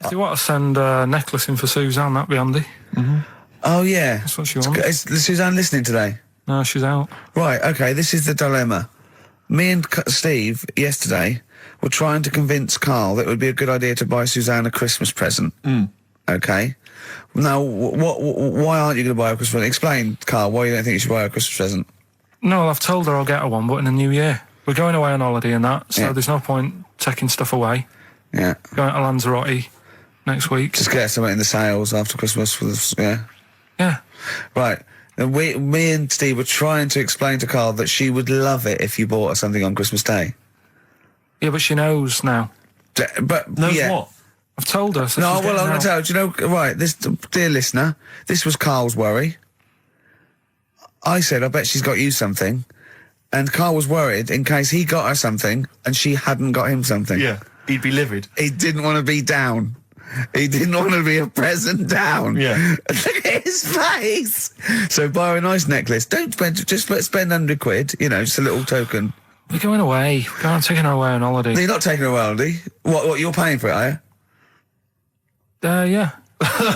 If you want to send a necklace in for Suzanne, that'd be handy. Oh, yeah. That's what she wants. Is Suzanne listening today? No, she's out. Right, okay, this is the dilemma. Me and Steve, yesterday, were trying to convince Karl that it would be a good idea to buy Suzanne a Christmas present. Okay? Now, why aren't you going to buy her a Christmas present? Explain, Karl, why you don't think you should buy her a Christmas present. No, well, I've told her I'll get her one, but in the new year. We're going away on holiday and that, so there's no point taking stuff away. Yeah. Going to Lanzarote next week. Just get something in the sales after Christmas for this, Yeah. Right. And me and Steve were trying to explain to Karl that she would love it if you bought her something on Christmas Day. Yeah, but she knows now. But knows what? I've told her. So no, well, I'm going to tell you. Do you know, right, this, dear listener, this was Karl's worry. I said, I bet she's got you something. And Karl was worried in case he got her something and she hadn't got him something. Yeah, he'd be livid. He didn't want to be down. He didn't want to be a present down. Yeah. Look at his face. So buy her a nice necklace. Don't spend, just spend £100, you know, just a little token. We're going away. I'm taking her away on holiday. No, you're not taking her away on holiday. What, you're paying for it, are you? Yeah.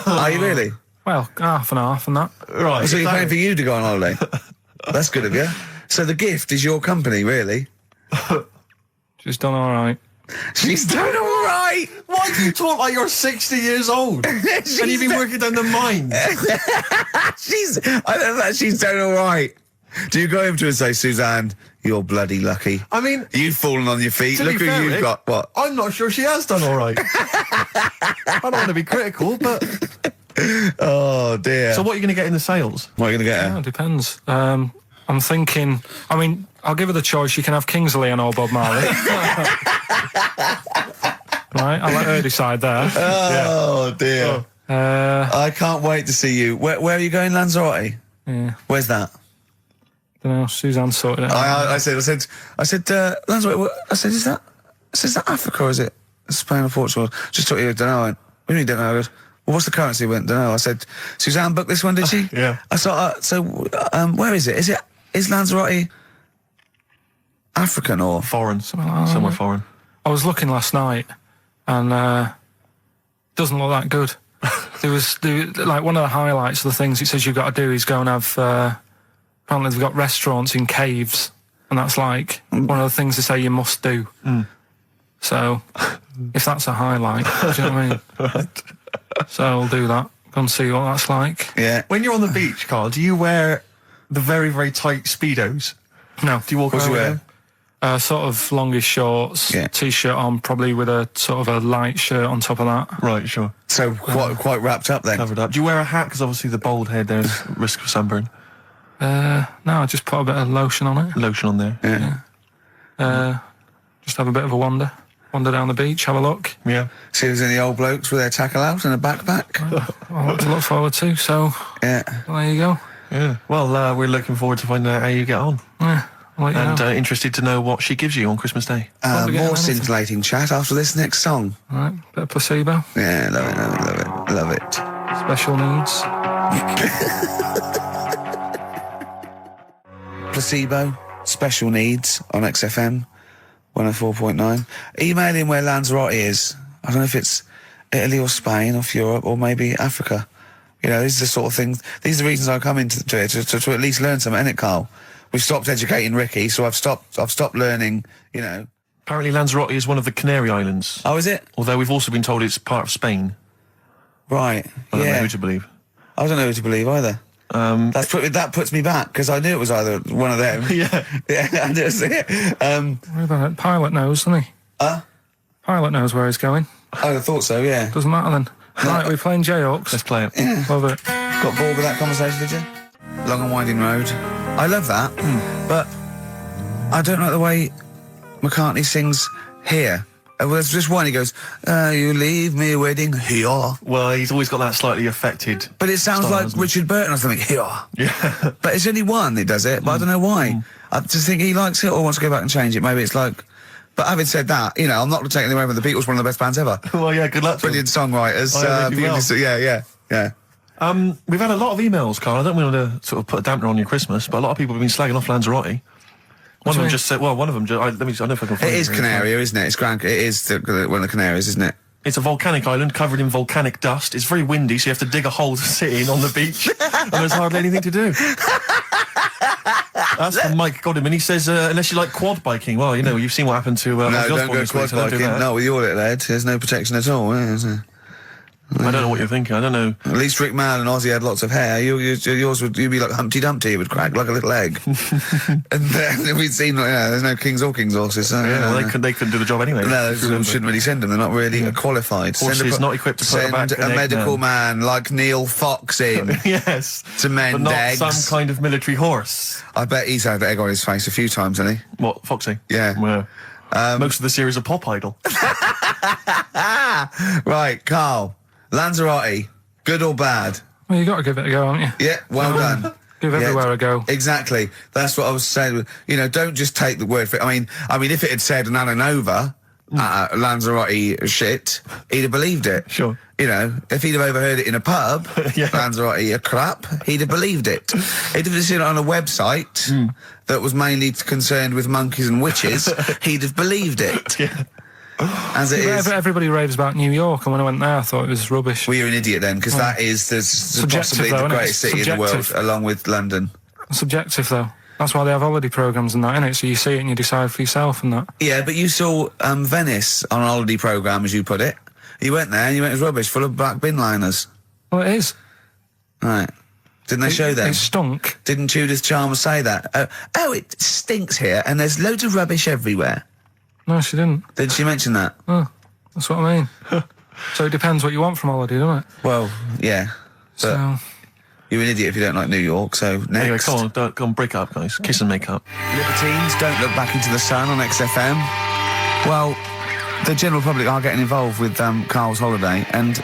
Are you really? Well, half and half and that. Right. So you're paying for you to go on holiday? That's good of you. So the gift is your company, really? She's done all right. She's done all right. Why do you talk like you're 60 years old? And you've been working down the mines? I don't know, she's done all right. Do you go over to her and say, Suzanne, you're bloody lucky? I mean... You've fallen on your feet. Look who you've got. What? I'm not sure she has done all right. I don't want to be critical, but... Oh, dear. So what are you going to get in the sales? What are you going to get her? Yeah, it depends. I'm thinking... I mean, I'll give her the choice. You can have Kingsley and or Bob Marley. Right, I'll let her decide there. Oh, dear. I can't wait to see you. Where are you going, Lanzarote? Yeah. Where's that? Don't know. Suzanne sorted it out. I said, Lanzarote. I said, is that Africa or is it Spain or Portugal? Just thought you don't know. I went, what do you mean don't know? I goes, well, what's the currency? I went, don't know. I said, Suzanne booked this one, did she? Yeah. I thought, where is it? Is Lanzarote African or foreign? Somewhere foreign. I was looking last night, and doesn't look that good. There was like one of the highlights of the things it says you've got to do is go and have. Apparently they've got restaurants in caves, and that's like one of the things they say you must do. So, if that's a highlight, do you know what I mean? Right. So I'll do that. Go and see what that's like. Yeah. When you're on the beach, Karl, do you wear the very, very tight Speedos? No. Do you walk around with them? Sort of longish shorts, t-shirt on, probably with a sort of a light shirt on top of that. Right, sure. So quite wrapped up then. Covered up. Do you wear a hat? Because obviously the bald head there's risk of sunburn. No, I just put a bit of lotion on it. Lotion on there. Yeah. Just have a bit of a wander down the beach, have a look. Yeah. See if there's any old blokes with their tackle out and a backpack. A lot to look forward to, so Yeah. there you go. Yeah. Well, we're looking forward to finding out how you get on. Yeah, I'll let you And know. Interested to know what she gives you on Christmas Day. More scintillating chat after this next song. All right, bit of placebo. Yeah, love it. Special needs. Placebo, special needs on XFM 104.9. Email in where Lanzarote is. I don't know if it's Italy or Spain or Europe or maybe Africa. You know, these are the sort of things, these are the reasons I come into it, to at least learn something, innit, Karl? We've stopped educating Ricky, so I've stopped learning, you know. Apparently Lanzarote is one of the Canary Islands. Oh, is it? Although we've also been told it's part of Spain. Right, I don't know yeah. who to believe. I don't know who to believe either. That puts me back, because I knew it was either one of them. Yeah. Yeah, I just, What about it? Pilot knows, doesn't he? Pilot knows where he's going. I thought so, yeah. Doesn't matter then. Right, we're playing J-Hawks. Let's play it. Yeah. Love it. Got bored with that conversation, did you? Long and winding road. I love that, but I don't like the way McCartney sings here. Well, there's just one, he goes, you leave me waiting here. Well, he's always got that slightly affected But it sounds style, like doesn't it? Richard Burton or something, here. Yeah. But it's only one that does it, but I don't know why. I just think he likes it or wants to go back and change it. Maybe it's like... But having said that, you know, I'm not taking away from the Beatles, one of the best bands ever. Well, yeah, good luck to Brilliant songwriters. they do well. Yeah. We've had a lot of emails, Karl. I don't want to sort of put a dampener on your Christmas, but a lot of people have been slagging off Lanzarote. One of them just said, well, one of them, I don't know if I can find It is it. Canaria, isn't it? It's Grand. It is one of the Canaries, isn't it? It's a volcanic island covered in volcanic dust. It's very windy, so you have to dig a hole to sit in on the beach, and there's hardly anything to do. That's from Mike Godham, he says, unless you like quad biking. Well, you know, you've seen what happened to... No, don't go quad biking. No, with your little head, there's no protection at all, is there? I don't know what you're thinking. I don't know. At least Rick Mann and Ozzy had lots of hair. Yours would you'd be like Humpty Dumpty. It would crack like a little egg. And then we'd seen, there's no kings or kings horses. So, well, they couldn't do the job anyway. No, shouldn't really send them. They're not really qualified. Horses not equipped to put back a medical man like Neil Fox in. Yes. To mend but not eggs. some kind of military horse. I bet he's had egg on his face a few times, hasn't he? What, Foxy? Yeah. Most of the series are Pop Idol. Right, Carl. Lanzarote, good or bad? Well, you got to give it a go, haven't you? Yeah, well done. Give everywhere a go. Exactly. That's what I was saying. You know, don't just take the word for it. I mean, if it had said an Alanova, Lanzarote shit, he'd have believed it. Sure. You know, if he'd have overheard it in a pub, Yeah. Lanzarote a crap, he'd have believed it. He'd have seen it on a website that was mainly concerned with monkeys and witches, he'd have believed it. Yeah. As it is. Everybody raves about New York, and when I went there, I thought it was rubbish. Well, you're an idiot then, because that is possibly the greatest city in the world, along with London. Subjective, though. That's why they have holiday programmes and that, innit? So you see it and you decide for yourself and that. Yeah, but you saw Venice on a holiday programme, as you put it. You went there and you went, it was rubbish, full of black bin liners. Well, it is. Right. Didn't they show them? It stunk. Didn't Judith Chalmers say that? Oh, it stinks here, and there's loads of rubbish everywhere. No, she didn't. Did she mention that? Oh, that's what I mean. So it depends what you want from holiday, doesn't it? Well, yeah. But So you're an idiot if you don't like New York, so next. Anyway, come on, break up, guys. Kiss and make up. Libertines, Don't Look Back Into the Sun on XFM. Well, the general public are getting involved with Carl's holiday, and,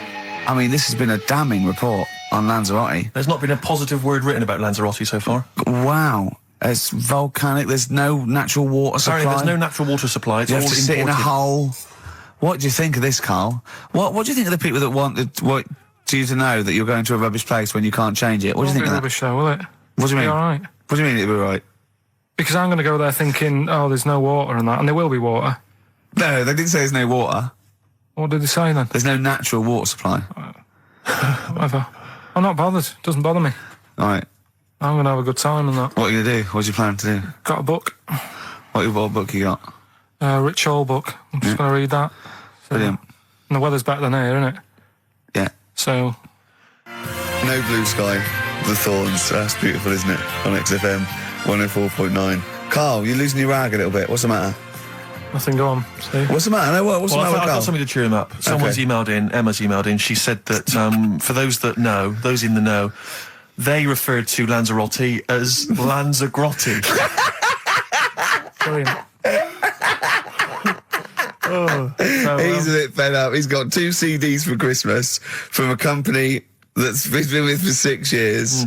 I mean, this has been a damning report on Lanzarote. There's not been a positive word written about Lanzarote so far. Wow. It's volcanic, there's no natural water supply. Apparently there's no natural water supply. It's You all have to sit in a imported. hole. What do you think of this, Carl? What do you think of the people that want you to know that you're going to a rubbish place when you can't change it? What do you think of that? rubbish show, will it? What do you mean? Be all right. What do you mean it'll be right? Because I'm going to go there thinking, oh, there's no water and that, and there will be water. No, they didn't say there's no water. What did they say then? There's no natural water supply. Whatever. I'm not bothered. Doesn't bother me. All right. I'm going to have a good time and that. What are you going to do? What's your plan to do? Got a book. What book you got? Rich Hall book. I'm just going to read that. So, Brilliant. And the weather's better than here, isn't it? Yeah. So, No Blue Sky, The Thorns. That's beautiful, isn't it? On XFM 104.9. Carl, you're losing your rag a little bit. What's the matter? nothing, go on. See? What's the matter? No, what's the matter with I've Carl? got something to cheer him up. Someone's emailed in, Emma's emailed in, she said that for those that know, those in the know, they referred to Lanzarote as Lanzagrotte. Brilliant. He's a bit fed up. He's got 2 CDs for Christmas from a company that's he's been with for 6 years.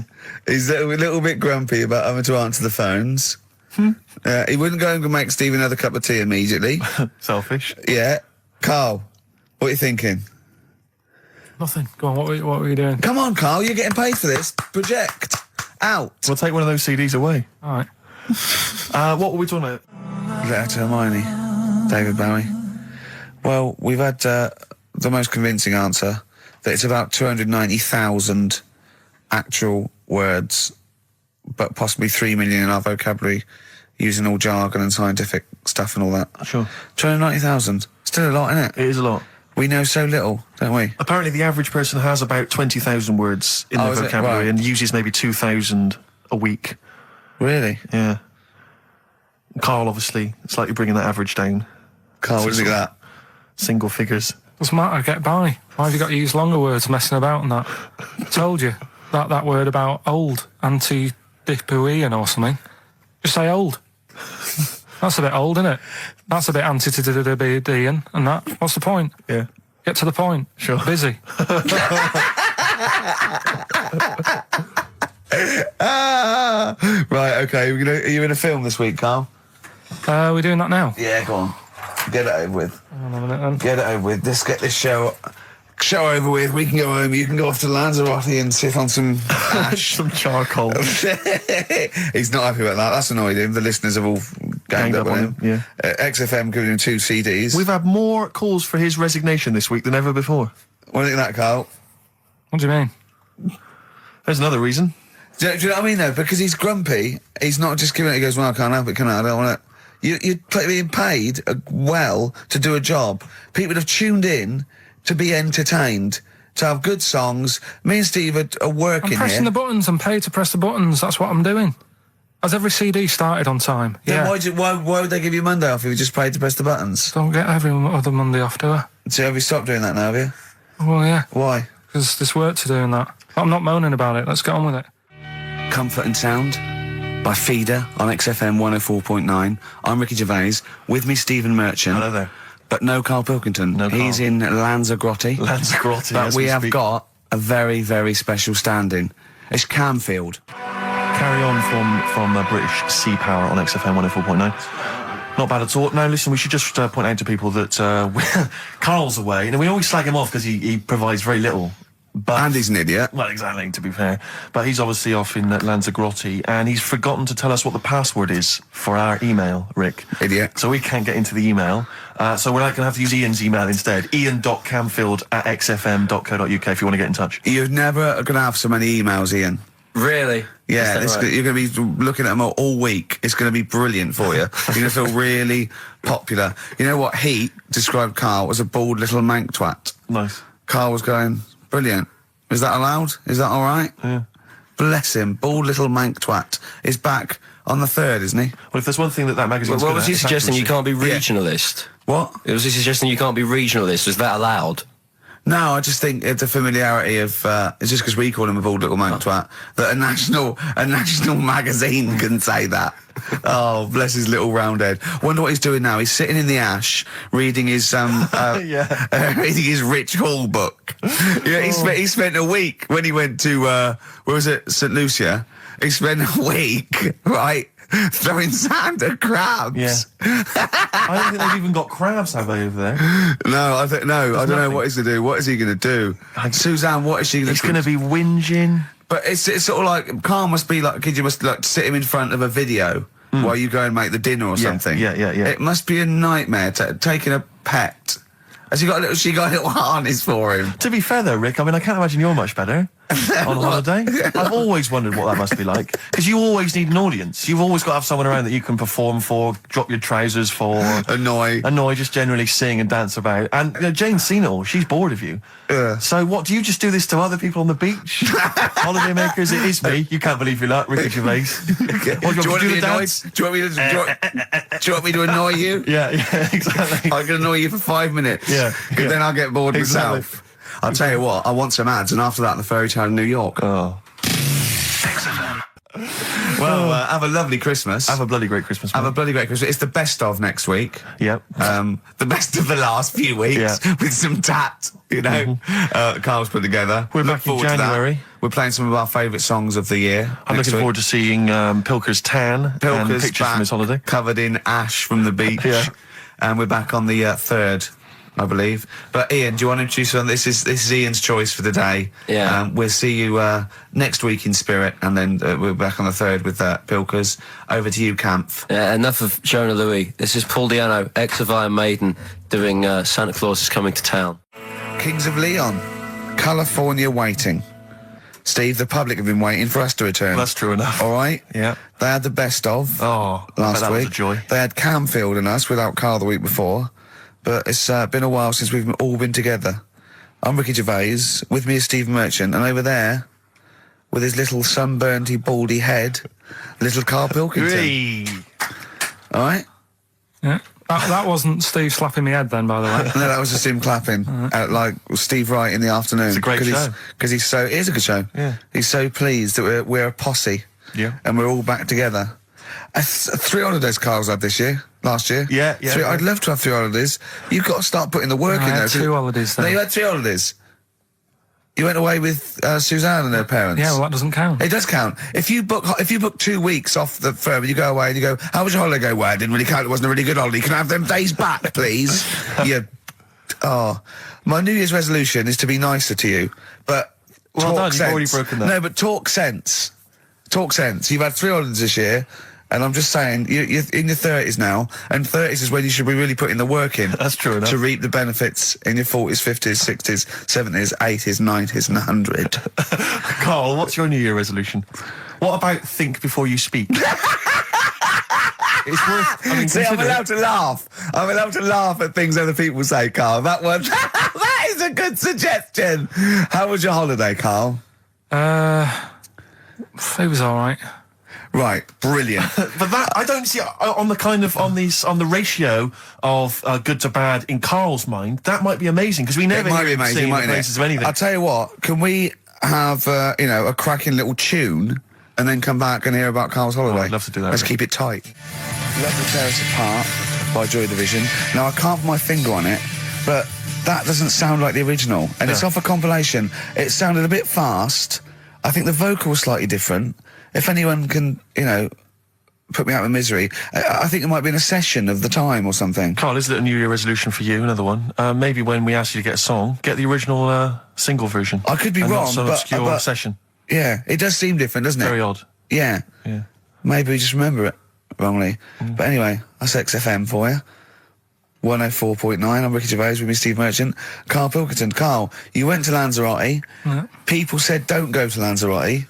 He's a little bit grumpy about having to answer the phones. He wouldn't go and make Steve another cup of tea immediately. Selfish. Yeah. Carl, what are you thinking? Nothing. Go on, what were you doing? Come on, Carl, you're getting paid for this. Project. Out. We'll take one of those CDs away. All right. What were we talking about? Letter to Hermione. David Bowie. Well, we've had the most convincing answer that it's about 290,000 actual words, but possibly 3 million in our vocabulary, using all jargon and scientific stuff and all that. Sure. 290,000. Still a lot, isn't it? It is a lot. We know so little, don't we? Apparently the average person has about 20,000 words in their is it? vocabulary Right. and uses maybe 2,000 a week. Really? Yeah. Carl, obviously, slightly bringing that average down. Carl, what do you think of that? Single figures. Doesn't matter, get by. Why have you got to use longer words messing about and that? I told you, that word about old, anti-dipuian or something. Just say old. That's a bit old, isn't it? That's a bit anti-dipuian and that. What's the point? Yeah. Get to the point. Sure. Busy. Right, okay. Are you in a film this week, Carl? We're doing that now. Yeah, go on. Get it over with. Hang on a minute then. Get it over with. Let's get this show over with. We can go home. You can go off to Lanzarote and sit on some ash. Some charcoal. He's not happy about that. That's annoyed him. The listeners have all ganged up on him. Yeah. XFM giving him 2 CDs. We've had more calls for his resignation this week than ever before. What do you think of that, Carl? What do you mean? There's another reason. Do you know what I mean, though? Because he's grumpy, he's not just giving it, he goes, well, I can't help it, can I? I don't want it. You're being paid well to do a job. People have tuned in to be entertained, to have good songs. Me and Steve are working I'm pressing here. the buttons. I'm paid to press the buttons. That's what I'm doing. Has every CD started on time? Then Yeah. why would they give you Monday off if you just paid to press the buttons? Don't get every other Monday off, do I? So have you stopped doing that now, have you? Well, yeah. Why? Because there's work to do in that. I'm not moaning about it. Let's get on with it. Comfort and Sound by Feeder on XFM 104.9. I'm Ricky Gervais. With me, Stephen Merchant. Hello there. But no Karl Pilkington. No Karl. He's in Lanzarote. Lanzarote, But as we we have speak. got a very, very special stand-in. It's Camfield. Carry on from British Sea Power on XFM 104.9. Not bad at all. Now, listen, we should just point out to people that Carl's away. And we always slag him off because he provides very little. But And he's an idiot. Well, exactly, to be fair. But he's obviously off in Lanzarote, and he's forgotten to tell us what the password is for our email, Rick. Idiot. So we can't get into the email. So we're going to have to use Ian's email instead. ian.camfield@xfm.co.uk if you want to get in touch. You're never going to have so many emails, Ian. Really? Yeah, Is that right? you're going to be looking at them all week. It's going to be brilliant for you. You're going to feel really popular. You know what? He described Carl as a bald little mank twat. Nice. Carl was going, brilliant. Is that allowed? Is that all right? Yeah. Bless him. Bald little mank twat is back on the 3rd, isn't he? Well, if there's one thing that magazine's Well, good was he at, it's suggesting you accuracy. can't be regionalist? What? Was he suggesting you can't be regionalist? Was that allowed? No, I just think it's a familiarity of, it's just because we call him a bald little mank twat, that a national magazine can say that. Oh, bless his little round head. Wonder what he's doing now. He's sitting in the ash, reading his, reading his Rich Hall book. Yeah, he spent a week when he went to, where was it, St. Lucia? He spent a week, right, throwing sand at crabs. Yeah. I don't think they've even got crabs, have they, over there? No, I don't know nothing. what he's going to do. What is he going to do? Suzanne, what is she going to He's do? going to be whinging. But it's sort of like, Carl must be like, you must like sit him in front of a video while you go and make the dinner or something. Yeah. It must be a nightmare taking a pet. Has she got a little harness for him? To be fair, though, Rick, I mean, I can't imagine you're much better on holiday. I've always wondered what that must be like. Because you always need an audience. You've always got to have someone around that you can perform for, drop your trousers for. Annoy, just generally sing and dance about. And Jane's seen it all. She's bored of you. So what, do you just do this to other people on the beach? Holiday makers, it is me. You can't believe your luck, Ricky Gervais. Or do you want to be the annoyed? dance? Do you want me to annoy you? Yeah, exactly. I can annoy you for 5 minutes. Yeah, Because then I'll get bored Exactly. myself. I'll tell you what, I want some ads, and after that, the fairy tale in New York. Oh. Well, have a lovely Christmas. Have a bloody great Christmas, Have mate. a bloody great Christmas. It's the best of next week. Yep. The best of the last few weeks Yeah. with some tat, you know. Carl's put together. We're Look back in forward to that. January. We're playing some of our favourite songs of the year. I'm looking forward to seeing Pilker's tan and Pilker's pictures back, from his holiday. covered in ash from the beach. Yeah. And we're back on the 3rd, I believe. But Ian, do you want to introduce on this? This is Ian's choice for the day. Yeah. We'll see you next week in spirit, and then we're back on the 3rd with Pilkers. Over to you, Kampf. Enough of Jonah Louis. This is Paul Di'Anno, ex of Iron Maiden, doing Santa Claus is Coming to Town. Kings of Leon, California Waiting. Steve, the public have been waiting for us to return. That's true enough. All right? Yeah. They had the best of Oh, I bet last that week. was a joy. They had Camfield and us without Carl the week before. But it's been a while since we've all been together. I'm Ricky Gervais. With me is Steve Merchant. And over there, with his little sunburnedy, baldy head, little Karl Pilkington. Hey. All right? Yeah. That wasn't Steve slapping me head then, by the way. No, that was just him clapping at like Steve Wright in the afternoon. It's a great show. Because he's so, it is a good show. Yeah. He's so pleased that we're a posse. Yeah. And we're all back together. 3 holidays Carl's had this year, last year. Yeah. I'd love to have 3 holidays. You've got to start putting the work I in had there. 2 holidays No, then. you had 3 holidays. You went away with Suzanne and her parents. Yeah, well, that doesn't count. It does count. If you book 2 weeks off the firm and you go away and you go, how was your holiday? Go, well, it didn't really count. It wasn't a really good holiday. Can I have them days back, please? My New Year's resolution is to be nicer to you, but Well talk done, sense. you've already broken that. No, but talk sense. Talk sense. You've had 3 holidays this year. And I'm just saying, you're in your 30s now, and 30s is when you should be really putting the work in. That's true enough. To reap the benefits in your 40s, 50s, 60s, 70s, 80s, 90s, and 100. Carl, what's your New Year resolution? What about think before you speak? It's worth. I mean, See, I'm consider it. allowed to laugh. I'm allowed to laugh at things other people say, Carl. That one, that is a good suggestion. How was your holiday, Carl? It was all right. Right, brilliant. But that I don't see on the ratio of good to bad in Carl's mind. That might be amazing because we never It might hear be him amazing, sing the mightn't praises it? of anything. I'll tell you what. Can we have a cracking little tune and then come back and hear about Carl's holiday? I'd love to do that, Let's really. keep it tight. Love to Tear Us Apart by Joy Division. Now I can't put my finger on it, but that doesn't sound like the original, and it's off a compilation. It sounded a bit fast. I think the vocal was slightly different. If anyone can, put me out of misery, I think it might be in a session of the time or something. Carl, is it a New Year resolution for you? Another one. Maybe when we ask you to get a song, get the original single version. I could be and wrong, not some but- obscure but- session. Yeah, it does seem different, doesn't it? Very odd. Yeah. Yeah. Maybe we just remember it wrongly. But anyway, that's XFM for you. 104.9, I'm Ricky Gervais with me, Steve Merchant. Karl Pilkington. Carl, you went to Lanzarote. Yeah. People said don't go to Lanzarote.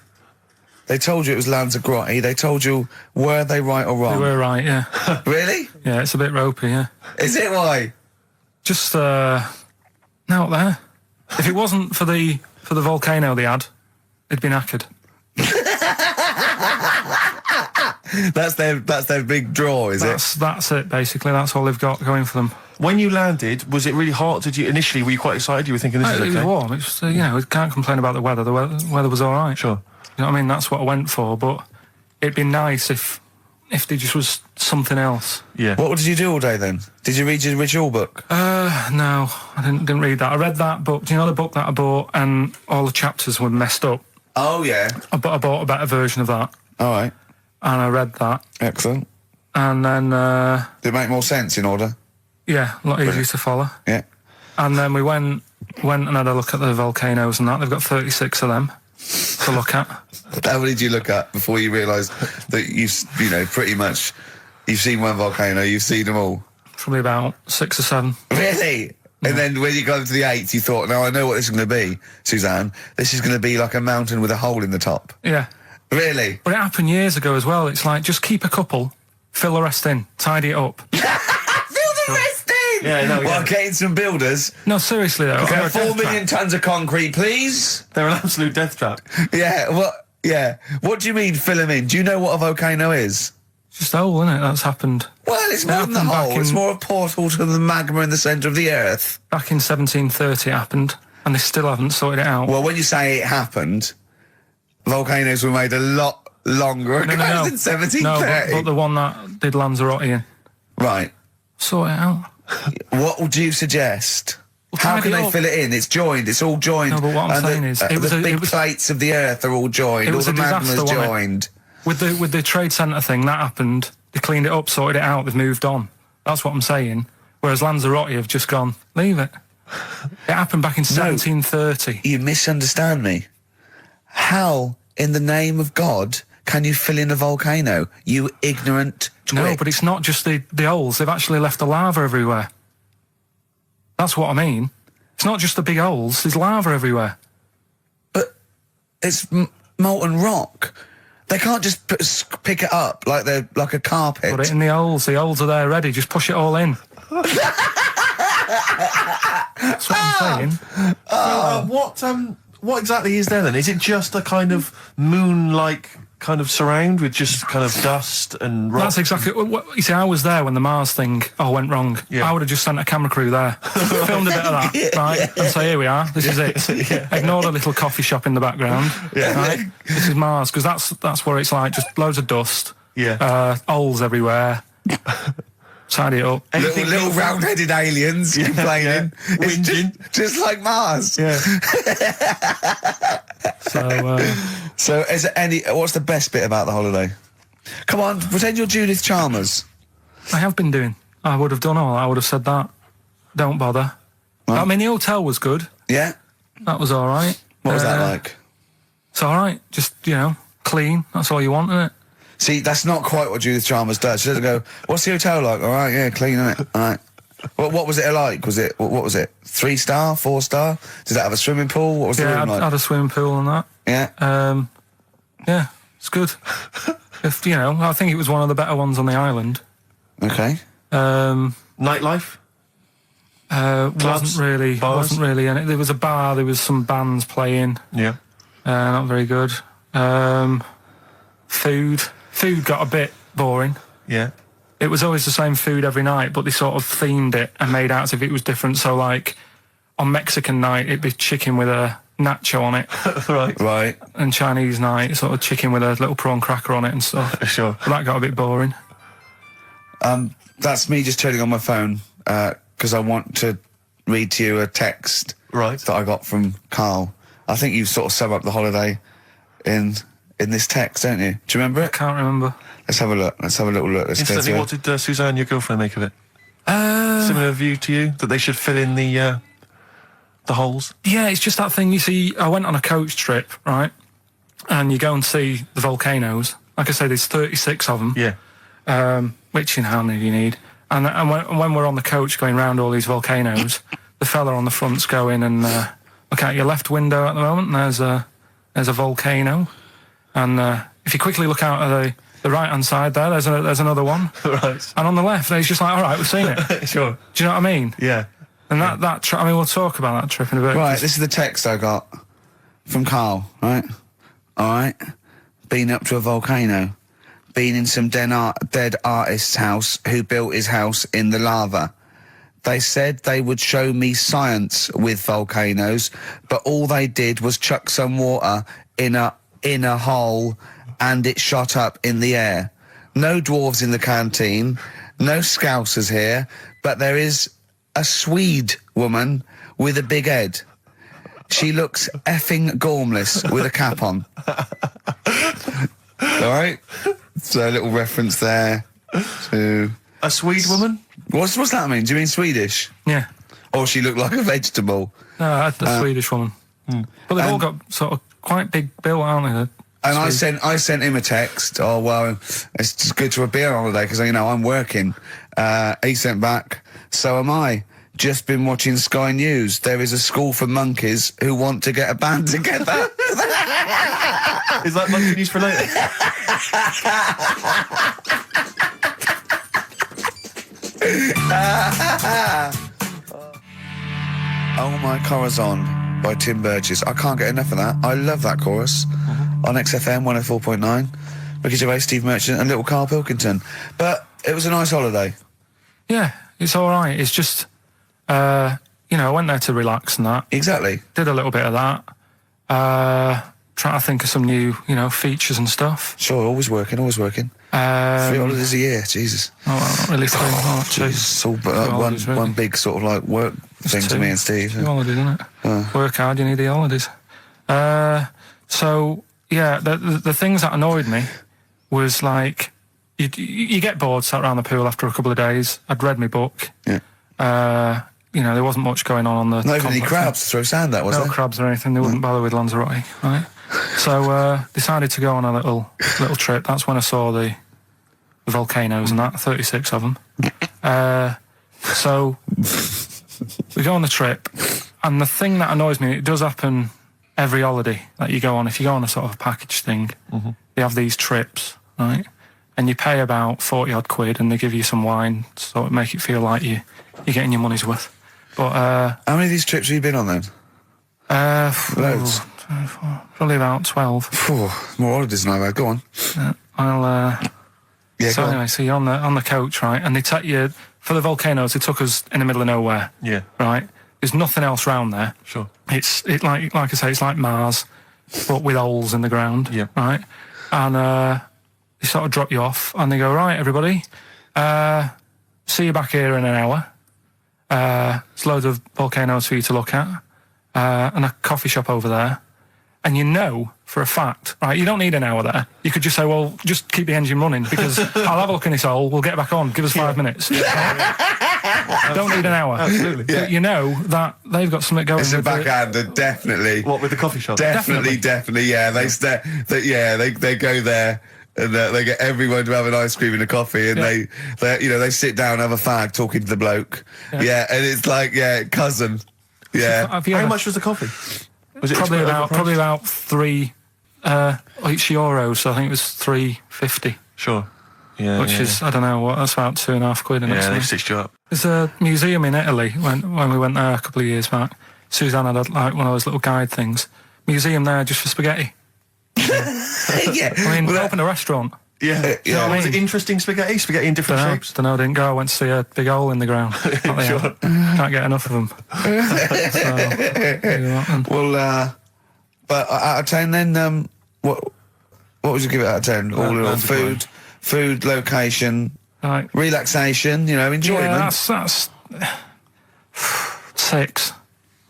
They told you it was Lanzarote. They told you, were they right or You wrong? were right, yeah. Really? Yeah, it's a bit ropey, yeah. Is it why? Just, out there. If it wasn't for the volcano they had, it'd been knackered. That's their big draw, is it? That's it, basically. That's all they've got going for them. When you landed, was it really hot? Were you quite excited? You were thinking this is It okay? was warm. It's, we can't complain about the weather. The weather was all right. Sure. You know what I mean? That's what I went for, but it'd be nice if there just was something else. Yeah. What did you do all day then? Did you read your ritual book? No, I didn't read that. I read that book. Do you know the book that I bought and all the chapters were messed up? Oh, yeah. I bought a better version of that All right. and I read that. Excellent. And then, Did it make more sense in order? yeah, a lot easier to follow. Yeah. And then we went and had a look at the volcanoes and that. They've got 36 of them to look at. How many did you look at before you realised that pretty much you've seen one volcano, you've seen them all? Probably about 6 or 7. Really? And then when you got to the 8th, you thought, now I know what this is going to be, Suzanne. This is going to be like a mountain with a hole in the top. Yeah. Really? But it happened years ago as well. It's like, just keep a couple, fill the rest in, tidy it up. Fill the rest in! Yeah, no, Well, yeah. getting some builders. No, seriously though. Okay, They're a 4 death million tons of concrete, please. They're an absolute death trap. Yeah, what do you mean fill them in? Do you know what a volcano is? It's just a hole, isn't it? That's happened. Well, it's more than the happened back hole. It's in- more a portal to the magma in the centre of the earth. Back in 1730 it happened, and they still haven't sorted it out. Well, when you say it happened, volcanoes were made a lot longer ago than 1730. No, but the one that did Lanzarote in. Right. Sort it out. What would you suggest? How tidy can it they up. fill it in? It's joined. It's all joined. No, but what I'm And saying is, it was the a- big it was- plates of the earth are all joined. It All was the a disaster, magma's wasn't it? joined. With the trade centre thing, that happened. They cleaned it up, sorted it out, they've moved on. That's what I'm saying. Whereas Lanzarote have just gone, leave it. It happened back in 1730. You misunderstand me. How, in the name of God, can you fill in a volcano? You ignorant twit. No, but it's not just the holes. They've actually left the lava everywhere. That's what I mean. It's not just the big holes. There's lava everywhere. But it's molten rock. They can't just pick it up like they're like a carpet. Put it in the holes. The holes are there ready. Just push it all in. That's what I'm saying. What exactly is there then? Is it just a kind of moon-like kind of surround with just kind of dust and rock? That's exactly what you see. I was there when the Mars thing went wrong. Yeah. I would have just sent a camera crew there, filmed a bit of that, right, and say, here we are. This is it. Ignore the little coffee shop in the background. Right? This is Mars, because that's what it's like. Just loads of dust. Yeah. Holes everywhere. Tidy it up. Little round-headed aliens complaining. yeah. It's Whinging. just like Mars. Yeah. So, is there what's the best bit about the holiday? Come on, pretend you're Judith Chalmers. I have been doing. I would have done all. I would have said that. Don't bother. Right. I mean, the hotel was good. Yeah? That was all right. What was that like? It's all right. Just, clean. That's all you want, isn't it? See, that's not quite what Judith Chalmers does. She doesn't go, what's the hotel like? All right, yeah, clean, isn't it? All right. What was it like? What was it? 3-star, 4-star? Did that have a swimming pool? What was the Yeah, room like? had a swimming pool and that. Yeah. Yeah, it's good. If I think it was one of the better ones on the island. Okay. Nightlife? Wasn't really in it. There was a bar, there was some bands playing. Yeah. Not very good. Food got a bit boring. Yeah. It was always the same food every night, but they sort of themed it and made out as if it was different. So, like, on Mexican night, it'd be chicken with a nacho on it. Right. And Chinese night, sort of chicken with a little prawn cracker on it and stuff. Sure. But that got a bit boring. That's me just turning on my phone because I want to read to you a text that I got from Karl. I think you sort of sum up the holiday in this text, don't you? Do you remember it? Can't remember. Let's have a look. Let's have a little look. Let's Instantly, what did Suzanne, your girlfriend, make of it? Similar view to you? That they should fill in the holes? Yeah, it's just that thing, you see, I went on a coach trip, right? And you go and see the volcanoes. Like I say, there's 36 of them. Yeah. Which, how many do you need? And when we're on the coach going round all these volcanoes, the fella on the front's going and look out your left window at the moment, and there's a volcano. And if you quickly look out at the right-hand side there's another one. Right. And on the left, he's just like, all right, we've seen it. Sure. Do you know what I mean? Yeah. And that trip, we'll talk about that trip in a bit. Right, this is the text I got from Karl, right? All right. Been up to a volcano. Been in some dead artist's house who built his house in the lava. They said they would show me science with volcanoes, but all they did was chuck some water in a hole and it shot up in the air. No dwarves in the canteen, no scousers here, but there is a Swede woman with a big head. She looks effing gormless with a cap on. All right? So a little reference there to... A Swede woman? What's that mean? Do you mean Swedish? Yeah. Or she looked like a vegetable? No, the Swedish woman. But they've all got sort of quite big bill, aren't they? And I sent him a text. Oh, well, it's just good to be on holiday because, I'm working. He sent back, so am I. Just been watching Sky News. There is a school for monkeys who want to get a band together. Is that monkey news for later? Oh My Corazon by Tim Burgess. I can't get enough of that. I love that chorus. On XFM 104.9. Ricky Gervais, Steve Merchant and little Karl Pilkington. But it was a nice holiday. Yeah, it's all right. It's just, I went there to relax and that. Exactly. Did a little bit of that. Trying to think of some new, features and stuff. Sure, always working. 3 holidays a year, Jesus. Oh, well, not really 3. Oh, two. It's all one big sort of like work thing to me and Steve. 2 holidays, isn't it? Work hard, you need the holidays. So, yeah, the things that annoyed me was like, you get bored sat around the pool after a couple of days. I'd read my book. Yeah. There wasn't much going on the... Not even any crabs to throw sand at, was there? No crabs or anything. They wouldn't bother with Lanzarote, right? So, decided to go on a little trip. That's when I saw the volcanoes and that, 36 of them. So, we go on the trip, and the thing that annoys me, it does happen every holiday that you go on. If you go on a sort of a package thing, they have these trips, right? And you pay about 40-odd quid, and they give you some wine, so it make it feel like you're getting your money's worth. But how many of these trips have you been on then? Loads. Probably about 12. More holidays than I've had. Go on. Yeah, so anyway, so you're on the coach, right? And they take you for the volcanoes. They took us in the middle of nowhere. Yeah. Right. There's nothing else round there. Sure. It's like I say, it's like Mars, but with holes in the ground. Yeah. Right. And they sort of drop you off, and they go, right, everybody, see you back here in an hour. There's loads of volcanoes for you to look at, and a coffee shop over there. And for a fact, right, you don't need an hour there. You could just say, well, just keep the engine running because I'll have a look in this hole, we'll get back on, give us 5 minutes. Don't need an hour. Absolutely. But you know that they've got something going. It's a backhander, definitely. What, with the coffee shop? Definitely, yeah. They go there and they get everyone to have an ice cream and a coffee, and they sit down, have a fag, talking to the bloke. Yeah, and it's like, cousin. Yeah. How much was the coffee? Was it probably about €3 each euro, so I think it was $3.50. Sure. Yeah. Which is, I don't know what, that's about £2.50. Yeah, they've stitched you up. There's a museum in Italy when we went there a couple of years back. Suzanne had like one of those little guide things. Museum there just for spaghetti. Yeah. I mean, we opened a restaurant. Yeah. Was it interesting spaghetti? Spaghetti in different shapes? Don't know, I didn't go. I went to see a big hole in the ground. Sure. Can't get enough of them. Well, but out of 10 then, what would you give it out of 10? All in all, food, location, Right. relaxation, enjoyment. Yeah, that's 6.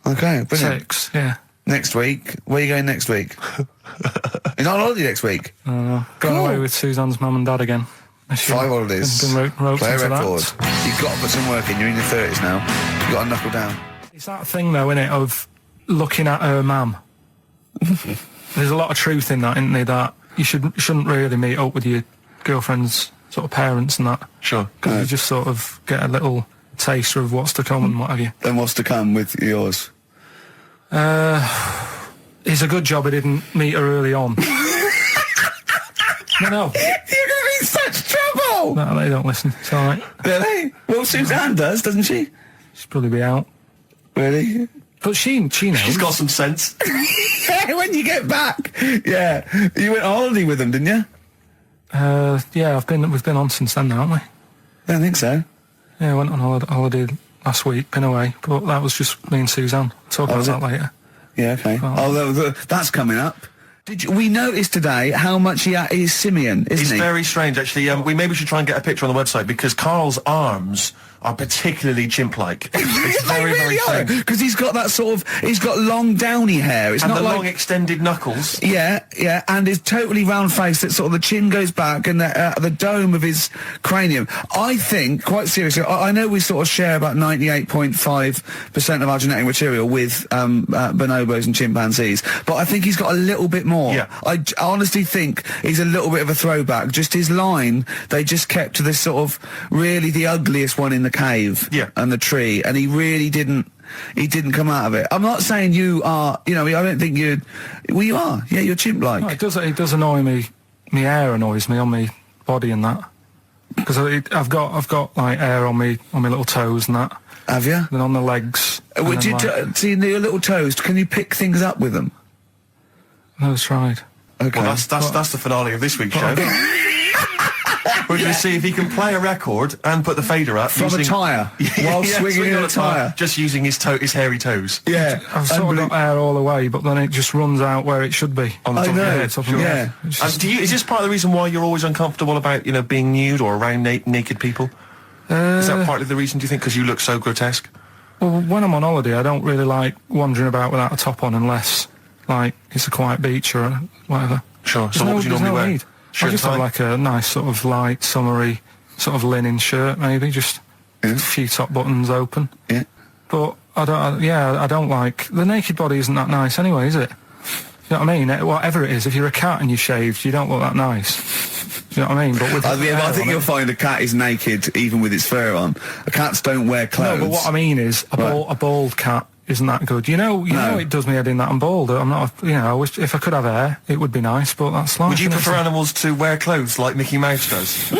Okay, brilliant. 6, yeah. Next week, where are you going next week? You're not on holiday next week? Going Cool. away with Suzanne's mum and dad again. 5 holidays. Been roped Play a into record. that. You've got to put some work in. You're in your 30s now. You've got to knuckle down. It's that thing, though, innit, of looking at her mum. There's a lot of truth in that, isn't there, that you shouldn't really meet up with your girlfriend's sort of parents and that. Sure. Because you just sort of get a little taster of what's to come and what have you. Then what's to come with yours? It's a good job I didn't meet her early on. No. You're going to be in such trouble! No, they don't listen. It's all right. Really? Well, Suzanne does, doesn't she? She'll probably be out. Really? But she knows. She's got some sense. Yeah, when you get back. Yeah. You went on holiday with them, didn't you? Yeah, we've been on since then, haven't we? I don't think so. Yeah, I went on holiday last week, been away, but that was just me and Suzanne. Talk about that later. Yeah, okay. Oh. That's coming up. We noticed today how much he's simian, isn't It's he? very strange, actually. We maybe should try and get a picture on the website, because Karl's arms are particularly chimp-like. It's very, very strange. Because he's got that he's got long downy hair. It's And not the like long extended knuckles. Yeah, and his totally round face that sort of the chin goes back and the dome of his cranium. I think, quite seriously, I know we sort of share about 98.5% of our genetic material with bonobos and chimpanzees, but I think he's got a little bit more. Yeah. I honestly think he's a little bit of a throwback. Just his line, they just kept to this sort of really the ugliest one in the cave and the tree, and he really didn't come out of it. I'm not saying you are, I don't think you are. Yeah, you're chimp-like. No, it does annoy me. My hair annoys me on my body and that. Because I've got like hair on my little toes and that. Have you? And on the legs. Would you see your little toes? Can you pick things up with them? No, it's tried. Okay. Well, that's the finale of this week's show. We're going to see if he can play a record and put the fader up From a tyre, while swinging in a tyre. Just using his hairy toes. Yeah. I've sort of got hair all the way, but then it just runs out where it should be. On the top of your head. Top of your head. It's And just- is this part of the reason why you're always uncomfortable about, being nude or around naked people? Is that partly the reason, do you think, because you look so grotesque? Well, when I'm on holiday, I don't really like wandering about without a top on unless, like, it's a quiet beach or whatever. Sure. So what would you normally wear? Need. Shirt I just and have tie? like a nice sort of light, summery, sort of linen shirt, maybe, just a few top buttons open. Yeah. But I don't like... The naked body isn't that nice anyway, is it? You know what I mean? Whatever it is, if you're a cat and you're shaved, you don't look that nice. You know what I mean? But with I think you'll find a cat is naked even with its fur on. Cats don't wear clothes. No, but what I mean is a bald cat isn't that good. You know, it does me head in that I'm bald. I'm not. I wish if I could have hair, it would be nice. But that's life. Would you innit? prefer animals to wear clothes like Mickey Mouse does?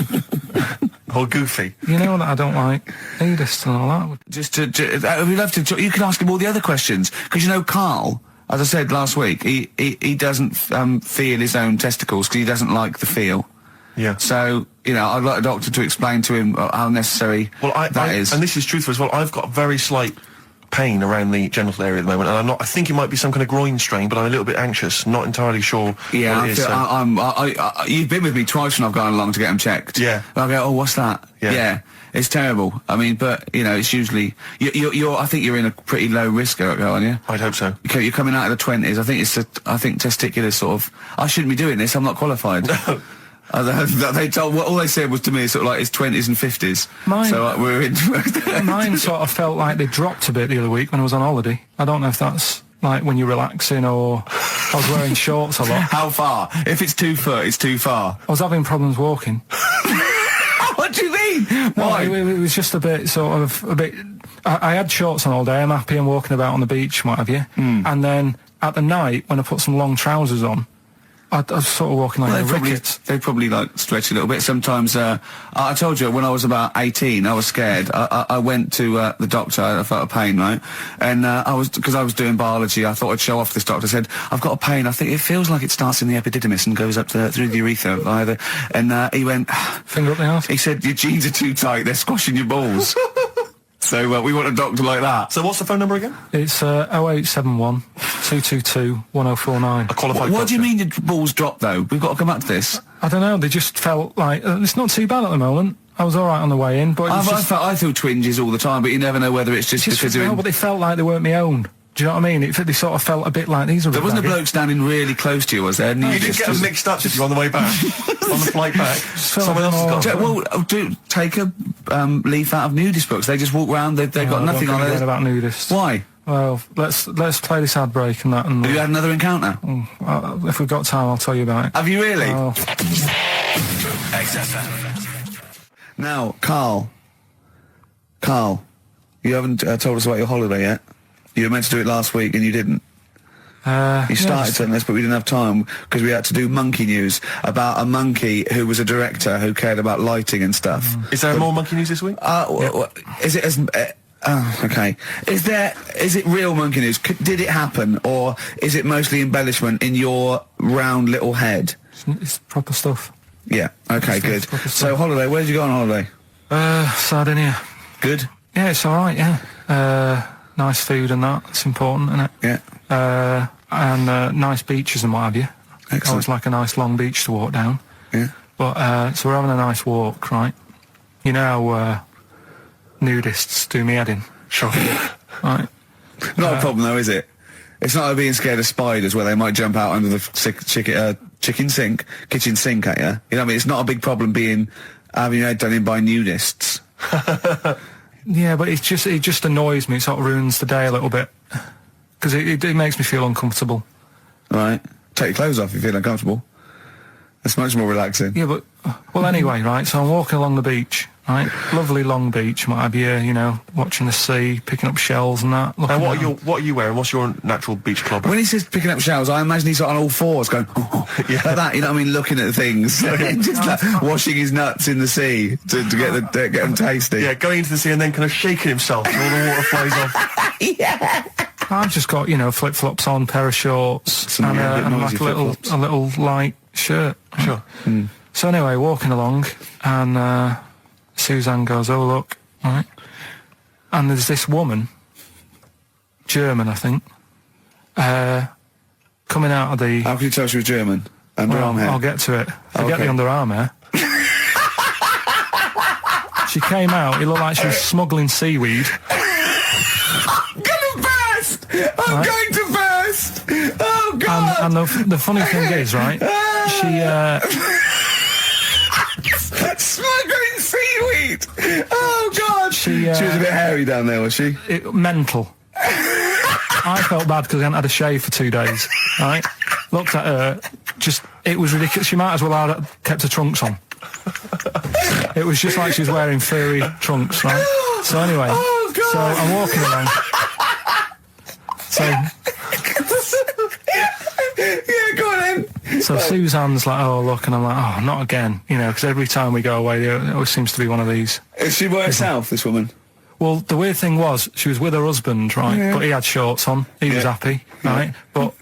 Or Goofy? You know that I don't like nudist and all that. We'd love to. You can ask him all the other questions because Karl, as I said last week, he doesn't feel his own testicles because he doesn't like the feel. Yeah. So I'd like a doctor to explain to him how necessary that is. And this is truthful as well. I've got very slight pain around the genital area at the moment, and I think it might be some kind of groin strain, but I'm a little bit anxious, not entirely sure Yeah, what it is. you've been with me twice when I've gone along to get them checked. Yeah. And I go, oh, what's that? Yeah. It's terrible. I mean, but it's usually I think you're in a pretty low risk, aren't you? I'd hope so. You're coming out of the 20s. I think testicular sort of. I shouldn't be doing this. I'm not qualified. No. They told all they said was to me sort of like his 20s and 50s. We're in. Mine sort of felt like they dropped a bit the other week when I was on holiday. I don't know if that's like when you're relaxing or I was wearing shorts a lot. How far? If it's 2 foot, it's too far. I was having problems walking. What do you mean? Why? No, it was just a bit, I had shorts on all day. I'm happy and walking about on the beach and what have you. And then at the night, when I put some long trousers on, I was sort of walking like a ricket. They probably like stretch a little bit. Sometimes, I told you when I was about 18, I was scared. I went to the doctor. I felt a pain, right? And because I was doing biology, I thought I'd show off this doctor. I said, I've got a pain. I think it feels like it starts in the epididymis and goes up through the urethra either. And he went, finger up the arse. He said, your jeans are too tight. They're squashing your balls. So we want a doctor like that. So what's the phone number again? It's 0871 222 1049. A qualified What do you doctor. mean your balls dropped, though? We've got to come back to this. I don't know, they just felt like, it's not too bad at the moment. I was alright on the way in, but it was I feel twinges all the time, but you never know whether it's just because no, but they felt like they weren't my own. Do you know what I mean? They sort of felt a bit like these are. There wasn't a bloke standing really close to you, was there? You didn't get them mixed up, did you, on the way back? On the flight back? Someone else has got Well, take a leaf out of nudist books. They just walk around, they've got nothing on it. About nudists. Why? Well, let's play this ad break and that. And Have you had another encounter? if we've got time, I'll tell you about it. Have you really? Oh. XFM. Now, Carl, you haven't told us about your holiday yet. You were meant to do it last week and you didn't. You started telling us, but we didn't have time because we had to do monkey news about a monkey who was a director who cared about lighting and stuff. Is there more monkey news this week? Is it as... okay. Is it real monkey news? Did it happen, or is it mostly embellishment in your round little head? It's proper stuff. Yeah. Okay. Good. So holiday. Where did you go on holiday? Sardinia. Good. Yeah, it's all right. Yeah. Nice food and that. It's important, isn't it? Yeah. And nice beaches and what have you. Excellent. Always like a nice long beach to walk down. Yeah. But so we're having a nice walk, right? You know how nudists do me head in. Sure. Right. Not a problem though, is it? It's not like being scared of spiders where they might jump out under the kitchen sink at you. You know what I mean? It's not a big problem having your head done in by nudists. Yeah, but it just annoys me. It sort of ruins the day a little bit because it makes me feel uncomfortable. Right. Take your clothes off if you feel uncomfortable. That's much more relaxing. Yeah, but well, anyway, right. So I'm walking along the beach, right? Lovely long beach, what have you? You know, watching the sea, picking up shells and that. And what are you wearing? What's your natural beach club? When he says picking up shells, I imagine he's on all fours going, like that, you know what I mean, looking at things. Just like washing his nuts in the sea to get them tasty. Yeah, going into the sea and then kind of shaking himself and all the water flows off. Yeah. I've just got, flip-flops on, pair of shorts, and like a little light shirt. Sure. So anyway, walking along, and Suzanne goes, "Oh look," right? And there's this woman, German, I think, coming out of the. How can you tell she was German? Underarm hair. I'll get to it. Forget the underarm hair. She came out. It looked like she was smuggling seaweed. I'm going to burst! Oh, God! And the funny thing is, right, she... Smuggling seaweed! Oh, God! She was a bit hairy down there, was she? Mental. I felt bad because I hadn't had a shave for 2 days, right? Looked at her, it was ridiculous. She might as well have kept her trunks on. It was just like she was wearing furry trunks, right? So anyway, so I'm walking along. So, yeah, go on then. So Suzanne's like, "Oh, look," and I'm like, "Oh, not again," because every time we go away, there always seems to be one of these. Is she by herself, this woman? Well, the weird thing was, she was with her husband, right? Yeah. But he had shorts on. He was happy, right? But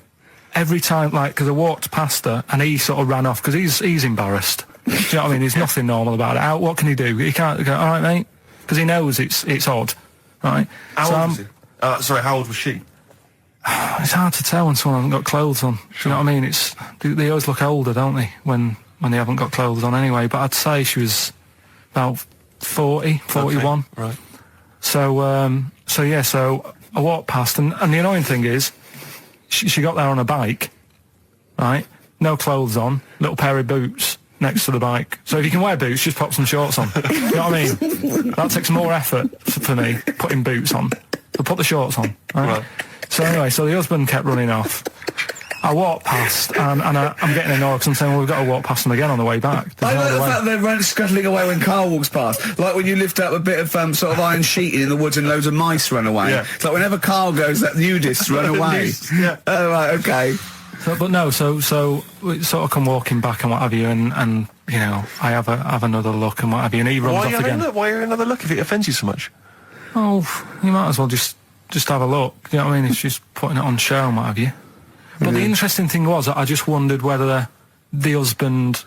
every time, because I walked past her, and he sort of ran off, because he's embarrassed. Do you know what I mean? There's nothing normal about it. What can he do? He can't go, "All right, mate," because he knows it's odd, right? How old was he? Sorry, how old was she? It's hard to tell when someone hasn't got clothes on. Sure. Do you know what I mean? They always look older, don't they, when they haven't got clothes on anyway. But I'd say she was about 40, 41. Okay. Right. So I walked past, and the annoying thing is, she got there on a bike, right? No clothes on, little pair of boots next to the bike. So if you can wear boots, just pop some shorts on. You know what I mean? That takes more effort for me, putting boots on. So put the shorts on, right? So anyway, so the husband kept running off. I walked past, and I'm getting annoyed because I'm saying, well, we've got to walk past them again on the way back. There's I no like other the way. fact they're scuttling away when Carl walks past. Like when you lift up a bit of sort of iron sheeting in the woods and loads of mice run away. Yeah. It's like whenever Carl goes, that nudists run away. Yeah. Oh, right, okay. So we sort of come walking back and what have you, and you know, I have another look and what have you, and he runs off again. Why are you another look if it offends you so much? Oh, you might as well just have a look. You know what I mean? It's just putting it on show and what have you. But the interesting thing was that I just wondered whether the husband.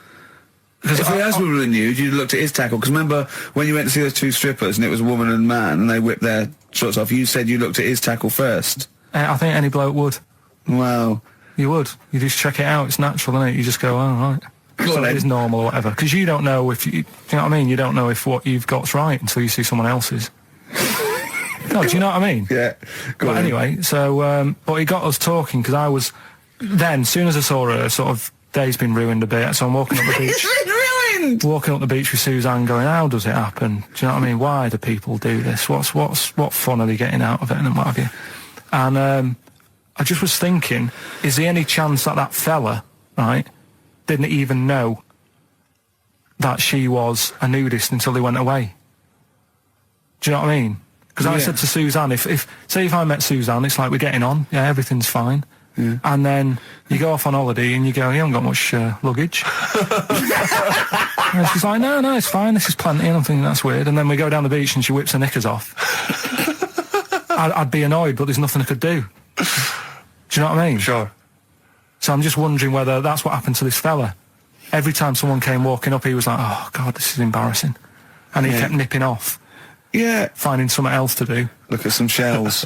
If the husband were nude, you'd looked at his tackle. Because remember when you went to see those two strippers and it was a woman and man and they whipped their shorts off, you said you looked at his tackle first. I think any bloke would. Wow. You would. You just check it out. It's natural, isn't it? You just go, oh, right. So it is normal or whatever. Because you don't know if you know what I mean? You don't know if what you've got's right until you see someone else's. No, do you know what I mean? Yeah. But anyway, so, but he got us talking because I was, then, as soon as I saw her, sort of, day's been ruined a bit, so I'm walking up the beach. It's been ruined! Walking up the beach with Suzanne going, how does it happen? Do you know what I mean? Why do people do this? What fun are they getting out of it and what have you? And, I just was thinking, is there any chance that that fella, right, didn't even know that she was a nudist until they went away? Do you know what I mean? Because I said to Suzanne, if I met Suzanne, it's like we're getting on, yeah, everything's fine. Yeah. And then you go off on holiday and you go, you haven't got much luggage. And she's like, no, it's fine, this is plenty. And I'm thinking, that's weird. And then we go down the beach and she whips her knickers off. I'd be annoyed, but there's nothing I could do. Do you know what I mean? Sure. So I'm just wondering whether that's what happened to this fella. Every time someone came walking up, he was like, oh, God, this is embarrassing. And he kept nipping off. Yeah. Finding something else to do. Look at some shells.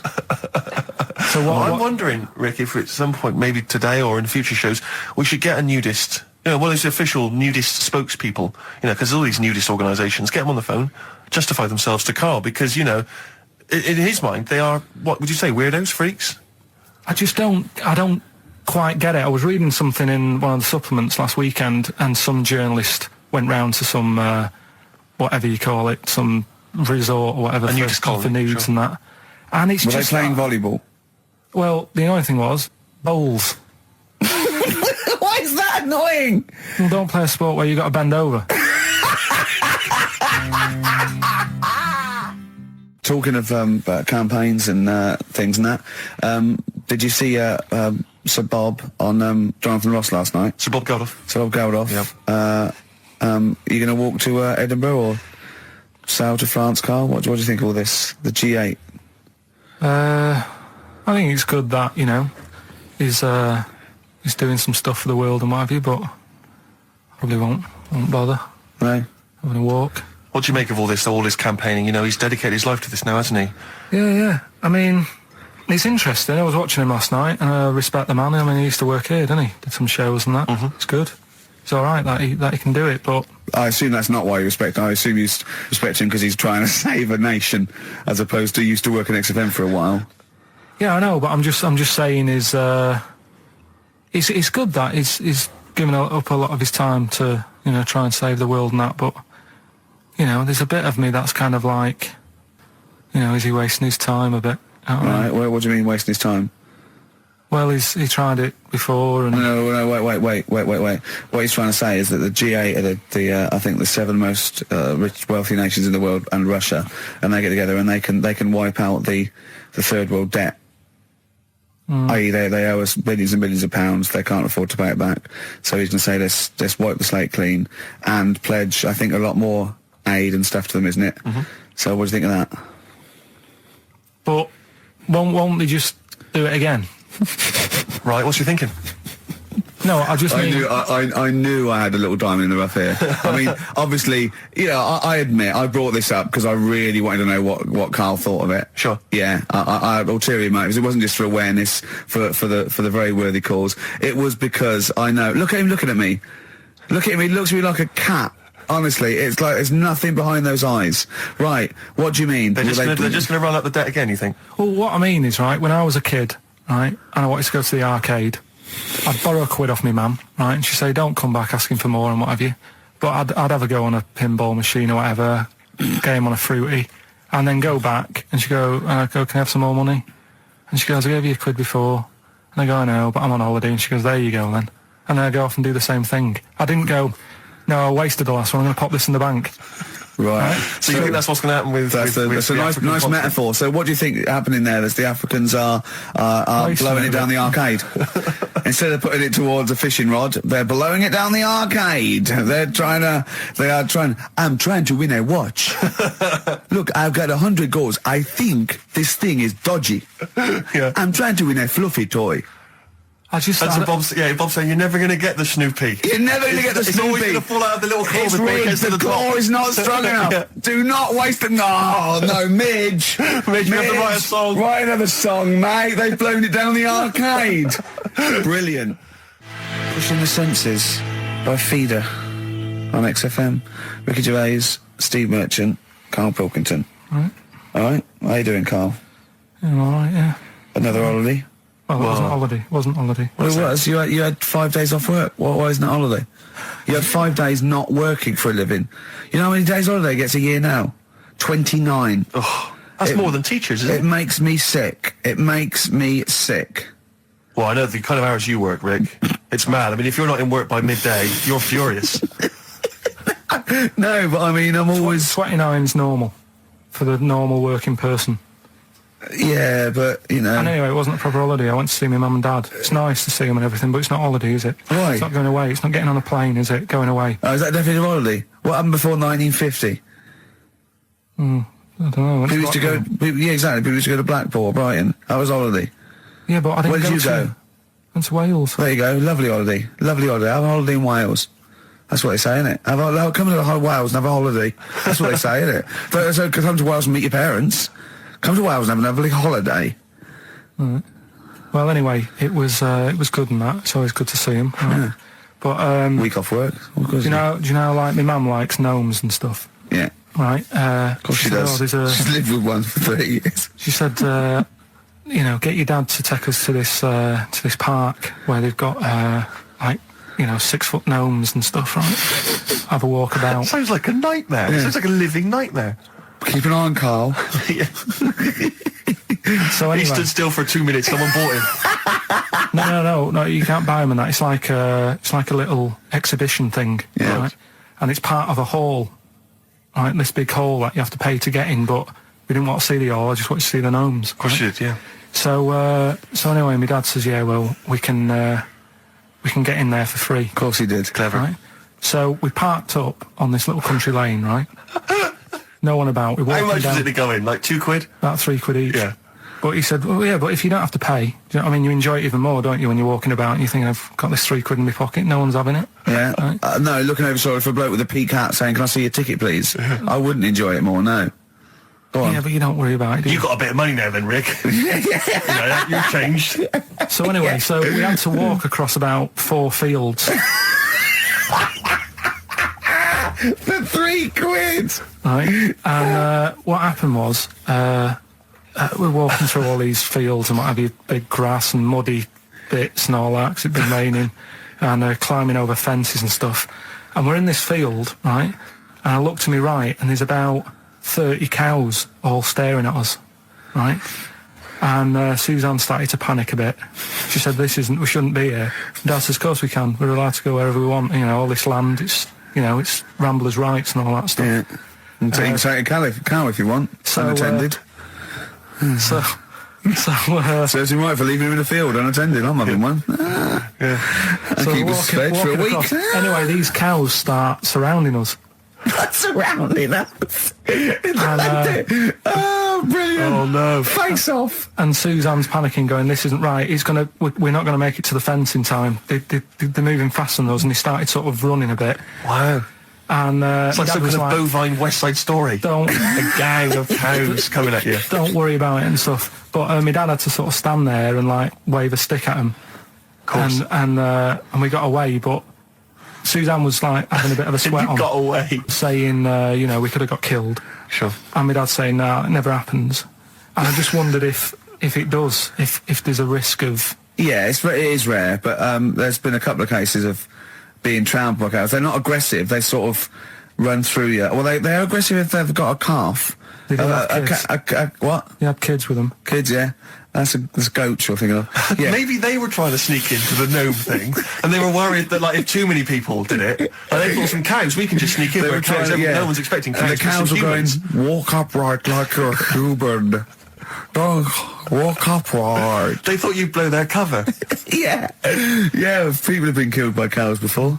So I'm wondering, Rick, if at some point, maybe today or in future shows, we should get a nudist, one of those official nudist spokespeople, because all these nudist organisations, get them on the phone, justify themselves to Karl, because, in his mind, they are, what would you say, weirdos, freaks? I don't quite get it. I was reading something in one of the supplements last weekend, and some journalist went round to some, whatever you call it, some resort or whatever for nudes and that. And it's Were just they playing volleyball? Well, the annoying thing was, bowls. Why is that annoying? Well, don't play a sport where you got to bend over. Talking of campaigns and things and that, did you see Sir Bob on Jonathan Ross last night? Sir Bob Geldof. Sir Bob Geldof. Yep. Are you going to walk to Edinburgh or sail to France, Karl? What do you think of all this? The G8? I think it's good that, he's doing some stuff for the world and what have you, but probably won't bother. No? Having a walk. What do you make of all this campaigning? He's dedicated his life to this now, hasn't he? Yeah. I mean, it's interesting. I was watching him last night, and I respect the man. I mean, he used to work here, didn't he? Did some shows and that. Mm-hmm. It's good. It's all right that he can do it, but... I assume that's not why you respect him. I assume you respect him because he's trying to save a nation, as opposed to he used to work in XFM for a while. Yeah, I know, but I'm just saying it's good that he's given up a lot of his time to, try and save the world and that, but... there's a bit of me that's kind of like, is he wasting his time a bit? Right, well, what do you mean wasting his time? Well, he tried it before and... No, wait. What he's trying to say is that the G8 are I think the 7 most rich, wealthy nations in the world and Russia, and they get together and they can wipe out the third world debt. I.e. they owe us billions and billions of pounds, they can't afford to pay it back. So he's going to say, let's wipe the slate clean and pledge, I think, a lot more aid and stuff to them, isn't it? Mm-hmm. So what do you think of that? But won't they just do it again? Right, what's you thinking? No, I just mean... I knew I had a little diamond in the rough here. I mean, obviously, I admit, I brought this up because I really wanted to know what Karl thought of it. Sure. Yeah, I had ulterior motives. It wasn't just for awareness, for the very worthy cause. It was because I know... Look at him looking at me. Look at him, he looks at me like a cat. Honestly, it's like there's nothing behind those eyes. Right, what do you mean? They're just going to run up the debt again, you think? Well, what I mean is, right, when I was a kid, right, and I wanted to go to the arcade, I'd borrow a quid off my mum, right, and she'd say, don't come back asking for more and what have you. But I'd have a go on a pinball machine or whatever, game on a fruity, and then go back, and she'd go, can I have some more money? And she goes, I gave you a quid before. And I go, I know, but I'm on holiday. And she goes, there you go then. And then I go off and do the same thing. I didn't go, no, I wasted the last one, I'm going to pop this in the bank. Right. So you think that's what's going to happen with... That's a the nice African continent? metaphor. So what do you think happening there? Is the Africans are blowing it down the arcade? Instead of putting it towards a fishing rod, they're blowing it down the arcade. I'm trying to win a watch. Look, I've got 100 goals. I think this thing is dodgy. Yeah. I'm trying to win a fluffy toy. That's what Bob's saying, you're never going to get the Snoopy. You're never going to get the It's Snoopy. always going to fall out of the little claw It's before it rigged. gets to The the top. claw is not strong enough. Yeah. Do not waste it. No, Midge. Midge, you have to write a song. Write another song, mate. They've blown it down the arcade. Brilliant. Pushing the Senses by Feeder on XFM. Ricky Gervais, Steve Merchant, Karl Pilkington. Right. All right. How you doing, Karl? Yeah, all right, yeah. Another holiday? Well, it wasn't holiday. Wasn't holiday. Well, it was. You had 5 days off work. Why isn't that holiday? You had 5 days not working for a living. You know how many days holiday gets a year now? 29. Oh, that's more than teachers, isn't it? It makes me sick. It makes me sick. Well, I know the kind of hours you work, Rick. It's mad. I mean, if you're not in work by midday, you're furious. No, but I mean, I'm always... 29's normal for the normal working person. Yeah, but, you know... And anyway, it wasn't a proper holiday. I went to see my mum and dad. It's nice to see them and everything, but it's not holiday, is it? Why? It's not going away. It's not getting on a plane, is it? Going away. Oh, is that definitely a holiday? What happened before 1950? I don't know. People used to go... Yeah, exactly. People used to go to Blackpool or Brighton. That was holiday. Yeah, but I didn't Where did go you to... go? Went to Wales. There you go. Lovely holiday. Lovely holiday. Have a holiday in Wales. That's what they say, innit? Come to Wales and have a holiday. That's what they say, innit? So come to Wales and meet your parents. Come to Wales and have a lovely holiday. Right. Well, anyway, it was good and that. It's always good to see him. Right? Yeah. But Week off work. do you know, like my mum likes gnomes and stuff, Yeah. right? Of course she does. She's lived with one for 30 years. She said, get your dad to take us to this park where they've got 6-foot gnomes and stuff, right? Have a walk about. Sounds like a nightmare. Yeah. Sounds like a living nightmare. Keep an eye on Karl. Yeah. So anyway, He stood still for 2 minutes. Someone bought him. No, you can't buy them and that. It's like a little exhibition thing, Yeah. right? And it's part of a hall, right? This big hall that you have to pay to get in, but we didn't want to see the hall. I just wanted to see the gnomes. Of course you did, yeah. So anyway, my dad says, yeah, well, we can get in there for free. Of course he did. Clever. Right? So we parked up on this little country lane, right? No one about. We walked How much down was it to go in? Like £2? about £3 each. Yeah. But he said, well, yeah, but if you don't have to pay, do you know what I mean? You enjoy it even more, don't you, when you're walking about and you think, I've got this £3 in my pocket, no one's having it. Yeah. Right? No, looking over sorry for a bloke with a peak hat saying, can I see your ticket, please? I wouldn't enjoy it more, no. Go on. Yeah, but you don't worry about it, do You you? got a bit of money now then, Rick. You've changed. So anyway, so we had to walk across about 4 fields. For £3! Right, and what happened was we're walking through all these fields and what have you, big grass and muddy bits and all that, 'cause it'd been raining, and climbing over fences and stuff. And we're in this field, right, and I look to my right, and there's about 30 cows all staring at us, right? And Suzanne started to panic a bit. She said, we shouldn't be here. And Dad says, of course we can. We're allowed to go wherever we want. You know, all this land, it's ramblers' rights and all that stuff. Yeah. And take a cow if you want. So, unattended. So Serves him right for leaving him in the field unattended. I'm having one. so keep us fed for a week. across. Anyway, these cows start surrounding us. Surrounding us. And, Oh, brilliant. Oh, no. Face off. and Suzanne's panicking, going, "This isn't right. We're not gonna make it to the fence in time. They're moving faster than us." And he started sort of running a bit. Wow. And It's like Dad some was kind of bovine West Side Story. Don't A gang of cows coming at you. don't worry about it and stuff. But my dad had to sort of stand there and like wave a stick at him. Of course. And we got away, but Suzanne was like having a bit of a sweat You on, got away. saying, we could have got killed. Sure. And my dad saying, no, it never happens. And I just wondered if it does, if there's a risk of... Yeah, it is rare, but there's been a couple of cases of being trampled by cows. They're not aggressive. They sort of run through you. Well, they're aggressive if they've got a calf. They do have kids. What? They had kids with them. Kids, yeah. That's a goat you're thinking of. Yeah. Maybe they were trying to sneak into the gnome thing, and they were worried that, like, if too many people did it, and they bought some cows, we can just sneak in. They Where were cows, trying, no one's expecting cows. And the cows were going, walk upright like a human. Don't walk upright. They thought you'd blow their cover. Yeah. Yeah, people have been killed by cows before.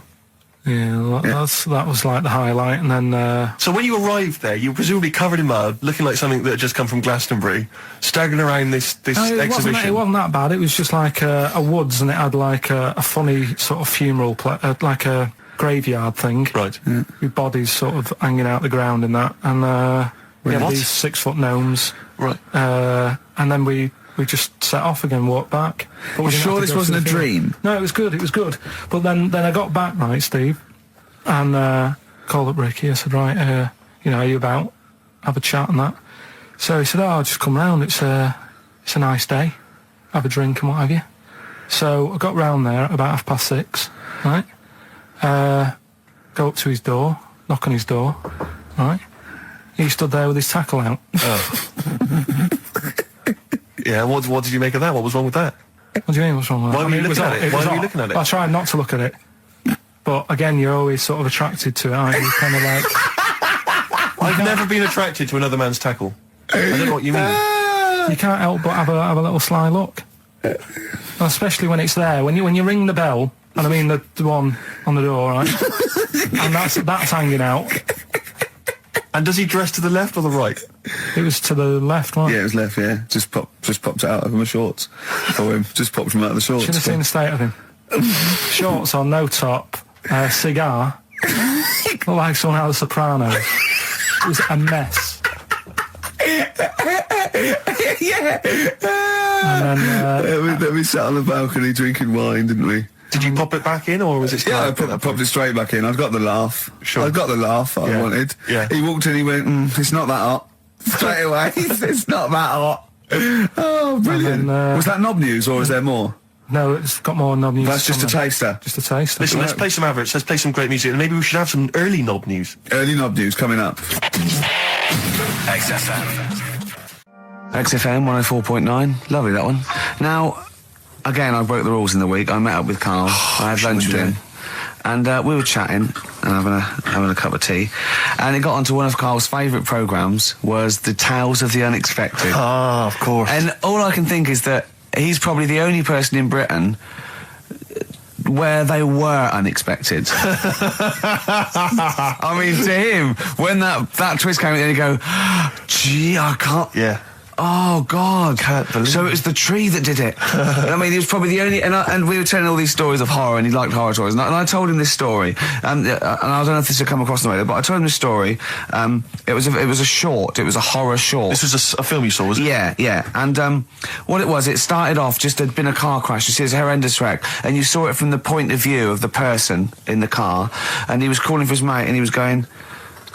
Yeah, that was like the highlight, and then So when you arrived there, you were presumably covered in mud, looking like something that had just come from Glastonbury, staggering around this no, exhibition. It wasn't that bad. It was just like a woods, and it had like a funny sort of funeral, like a graveyard thing, Right. with bodies sort of hanging out the ground and that, and we had What? these 6-foot gnomes, Right. and then we just set off again, walked back. But we You didn't sure have to this go wasn't a through the field. dream? No, it was good. But then I got back, right, Steve, and called up Ricky. I said, right, are you about? Have a chat and that. So he said, I'll just come round. It's a nice day. Have a drink and what have you. So I got round there at about 6:30, right? Go up to his door, knock on his door, right? He stood there with his tackle out. Oh. Yeah, what did you make of that? What was wrong with that? What do you mean, what's wrong with that? Why were you looking at it? Why were you odd. looking at it? I tried not to look at it. But again, you're always sort of attracted to it, aren't you? Kind of like... I've never been attracted to another man's tackle. I don't know what you mean. You can't help but have a little sly look. Especially when it's there. When you ring the bell, and I mean the one on the door, right? And that's hanging out. And does he dress to the left or the right? It was to the left, right? Yeah, it was left, yeah. Just popped it out of my shorts for him. Just popped him out of the shorts. Should have seen the state of him. Shorts on, no top, cigar. Looked like someone out of The Sopranos. It was a mess. Yeah. And then We sat on the balcony drinking wine, didn't we? Did you pop it back in, or was it? Yeah, I popped it straight back in. I got the laugh. Sure. I got the laugh I Yeah. wanted. Yeah. He walked in, he went, it's not that hot. Straight away, it's not that hot. Oh, brilliant. And then, was that knob news, or is there more? no, it's got more knob news. That's just a on there. taster. Just a taste. Listen, let's play some adverts. Let's play some great music, and maybe we should have some early knob news. Early knob news coming up. XFM 104.9. Lovely, that one. Now, again, I broke the rules in the week. I met up with Karl. I had lunch with him. And we were chatting and having a cup of tea. And it got onto one of Karl's favourite programmes, was the Tales of the Unexpected. Ah, of course. And all I can think is that he's probably the only person in Britain where they were unexpected. I mean, to him, when that twist came in, he'd go, gee, I can't... Yeah. Oh, God. Can't believe So it was the tree that did it. I mean, he was probably the only... And we were telling all these stories of horror, and he liked horror stories. And I told him this story. And I don't know if this had come across the way, but I told him this story. It was a short. It was a horror short. This was a film you saw, was it? Yeah. And what it was, it started off, just there'd been a car crash. You see, it's a horrendous wreck. And you saw it from the point of view of the person in the car. And he was calling for his mate, and he was going,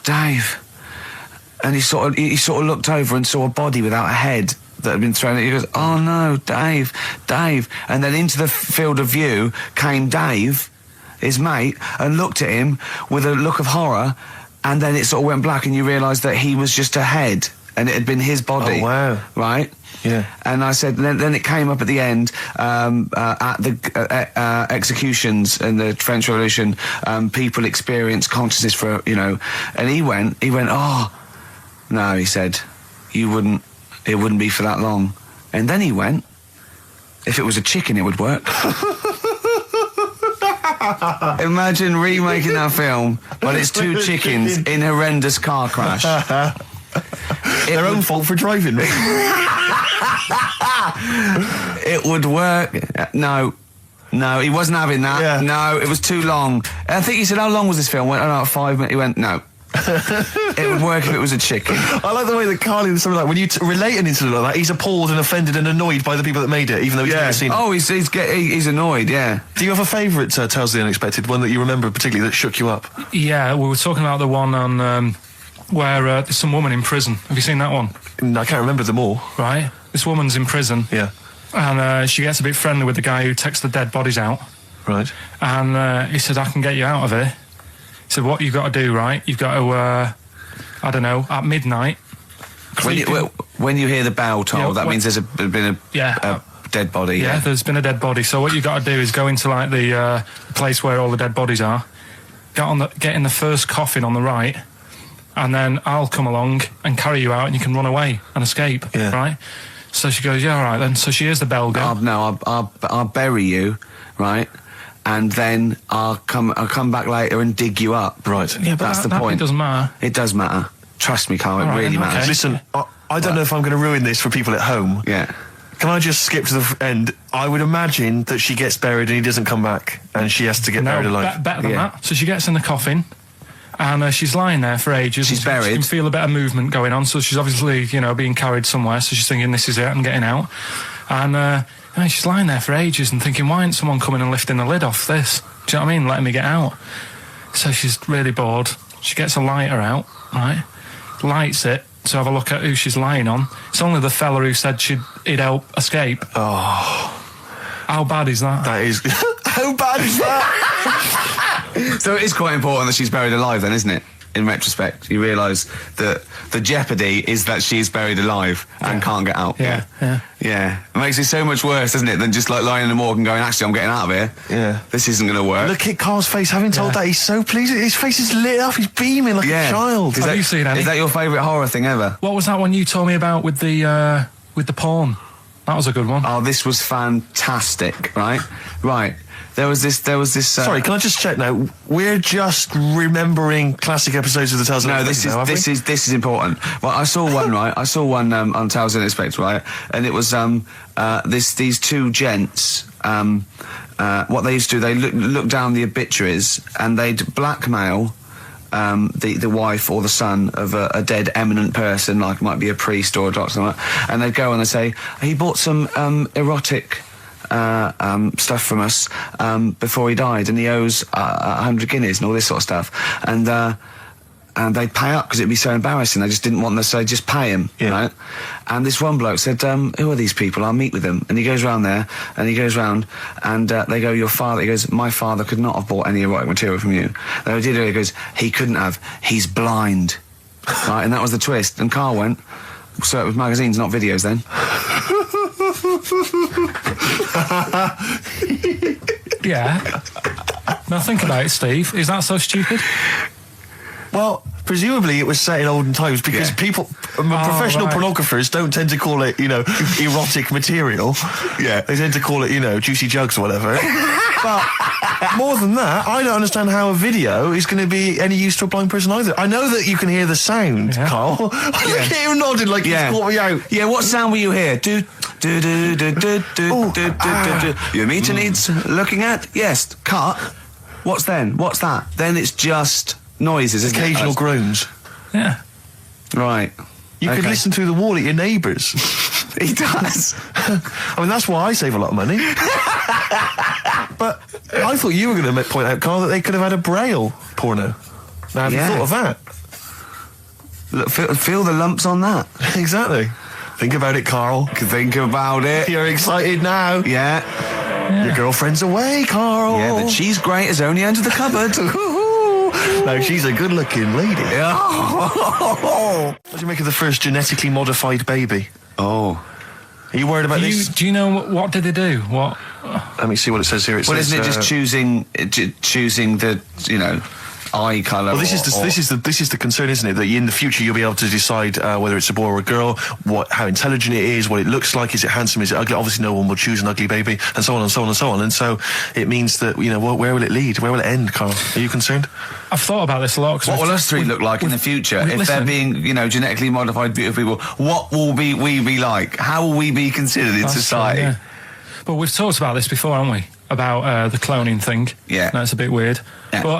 Dave... And he sort of looked over and saw a body without a head that had been thrown at. He goes, oh no, Dave. And then into the field of view came Dave, his mate, and looked at him with a look of horror. And then it sort of went black, and you realised that he was just a head, and it had been his body. Oh, wow. Right? Yeah. And I said, then it came up at the end, at the executions in the French Revolution, people experience consciousness for, and he went, oh, no, he said, it wouldn't be for that long. And then he went, if it was a chicken, it would work. Imagine remaking that film, but it's two chickens in horrendous car crash. Their own fault for driving. It would work. No, he wasn't having that. Yeah. No, it was too long. I think he said, how long was this film? I went, 5 minutes. He went, no. It would work if it was a chicken. I like the way that Carl is something like, when you relate an incident like that, he's appalled and offended and annoyed by the people that made it, even though he's never seen it. Oh, he's annoyed, yeah. Do you have a favourite Tales of the Unexpected, one that you remember particularly that shook you up? Yeah, we were talking about the one on where there's some woman in prison. Have you seen that one? I can't remember them all. Right. This woman's in prison. Yeah. And she gets a bit friendly with the guy who takes the dead bodies out. Right. And he said, I can get you out of here. He said, what you've got to do, right? You've got to, I don't know, at midnight... When you hear the bell toll, Yeah, that means there's been a dead body. Yeah, there's been a dead body. So what you got to do is go into like the place where all the dead bodies are. Get in the first coffin on the right, and then I'll come along and carry you out, and you can run away and escape. Yeah. Right. So she goes, yeah, all right then. So she hears the bell go. I'll bury you, right? And then I'll come back later and dig you up. Right. Yeah, but that's the that point. It doesn't matter. It does matter. Trust me, Carl. It All right, really then, okay. matters. Listen, I don't know if I'm going to ruin this for people at home. Yeah. Can I just skip to the end? I would imagine that she gets buried and he doesn't come back, and she has to get buried alive. Better than Yeah. that. So she gets in the coffin, and she's lying there for ages. She's and buried. She can feel a bit of movement going on, so she's obviously, being carried somewhere. So she's thinking, this is it, I'm getting out. And she's lying there for ages and thinking, why isn't someone coming and lifting the lid off this? Do you know what I mean? Letting me get out. So she's really bored. She gets a lighter out, right? Lights it to have a look at who she's lying on. It's only the fella who said he'd help escape. Oh. How bad is that? That is... How bad is that? So it is quite important that she's buried alive then, isn't it? In retrospect, you realise that the jeopardy is that she's buried alive and can't get out. Yeah. It makes it so much worse, doesn't it, than just like lying in the morgue and going, actually, I'm getting out of here. Yeah. This isn't going to work. Look at Carl's face. Having told that, he's so pleased. His face is lit up. He's beaming like a child. Have you seen any? Is that your favourite horror thing ever? What was that one you told me about with the porn? That was a good one. Oh, this was fantastic, right? Right. There was this. Sorry, can I just check now? We're just remembering classic episodes of the Tales. No, this is important. Well, I saw one, right? I saw one on Tales Unexpected, right? And it was these two gents. What they used to do, they look down the obituaries and they'd blackmail the wife or the son of a dead eminent person, like might be a priest or a doctor, or something like that. And they'd go and they'd say, he bought some erotic stuff from us before he died, and he owes 100 guineas and all this sort of stuff. And they'd pay up because it'd be so embarrassing. They just didn't want them, so they'd just pay him, right? And this one bloke said, who are these people? I'll meet with them. And he goes round there, and they go, your father. He goes, my father could not have bought any erotic material from you. They did it. He goes, he couldn't have. He's blind. Right? And that was the twist. And Carl went, so it was magazines, not videos then. Yeah. Now think about it, Steve. Is that so stupid? Well, presumably it was set in olden times because people, professional pornographers don't tend to call it, erotic material. Yeah. They tend to call it, juicy jugs or whatever. But more than that, I don't understand how a video is going to be any use to a blind person either. I know that you can hear the sound, Carl. Look at him nodding like he's caught me out. Yeah, what sound were you hear? Do. Your meter needs looking at? Yes. Cut. What's then? What's that? Then it's just noises, isn't it? Occasional groans. Yeah. Right. You could listen through the wall at your neighbours. He does. I mean, that's why I save a lot of money. But I thought you were going to point out, Carl, that they could have had a Braille porno. Now, have you thought of that? Look, feel the lumps on that. Exactly. Think about it, Carl. Think about it. You're excited now. Yeah. Your girlfriend's away, Carl. Yeah, the cheese grate has only entered the cupboard. No, she's a good-looking lady. Oh. What do you make of the first genetically modified baby? Oh. Are you worried about this? Do you know what did they do? What? Let me see what it says here. It says, Isn't it just choosing the eye colour? Well, this is the concern, isn't it? That in the future you'll be able to decide whether it's a boy or a girl, how intelligent it is, what it looks like, is it handsome, is it ugly? Obviously, no one will choose an ugly baby, and so on and so on and so on. And so it means that where will it lead? Where will it end, Carl? Are you concerned? I've thought about this a lot. What will us three look like in the future if they're being, genetically modified beautiful people? What will we be like? How will we be considered in society? True, yeah. But we've talked about this before, haven't we? About the cloning thing. Yeah. That's a bit weird. Yeah. But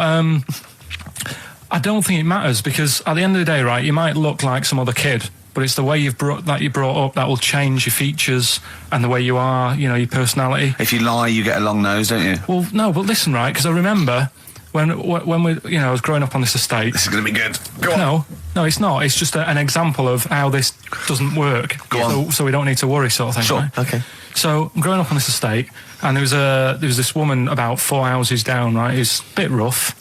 I don't think it matters because at the end of the day, right, you might look like some other kid, but it's the way you're brought up that will change your features and the way you are, your personality. If you lie, you get a long nose, don't you? Well, no, but listen, right, because I remember when we, I was growing up on this estate. This is going to be good. Go on. No, it's not. It's just an example of how this doesn't work. Go on. So we don't need to worry, sort of thing. Sure. Right? Okay. So I'm growing up on this estate, and there was this woman about 4 houses down, right, who's a bit rough.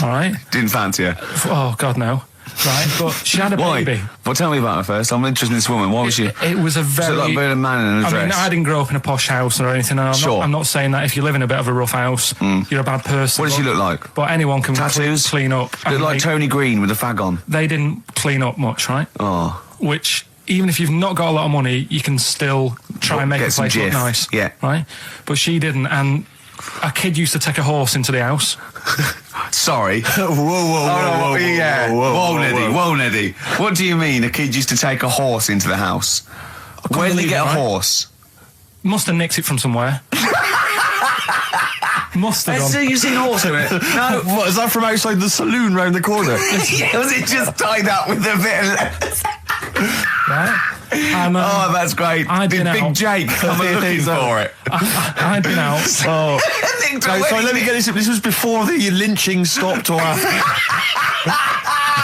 All right. Didn't fancy her. Oh God, no. right? But she had a Why? baby. Well, tell me about her first. I'm interested in this woman. Why was she? It was a very... She looked like a man in a I dress. mean, I didn't grow up in a posh house or anything. And I'm not saying that if you live in a bit of a rough house, you're a bad person. What does she look like? But anyone can Tattoos? clean up. Look like Tony Green with a fag on. They didn't clean up much, right? Oh. Which, even if you've not got a lot of money, you can still try and make Get the some place look jiff. nice. Yeah. Right? But she didn't, and a kid used to take a horse into the house. Sorry. Whoa, Neddy. What do you mean a kid used to take a horse into the house? Where did he get a horse? Must have nicked it from somewhere. Must have done. You've seen a horse in it? No. What, is that from outside the saloon round the corner? Yeah, was it just tied up with a bit of... Right? And, Oh, that's great. I'd Did been Big out. Jake come and looking for it? I'd been out. Oh. No, sorry, let me get this. This was before the lynching stopped or after.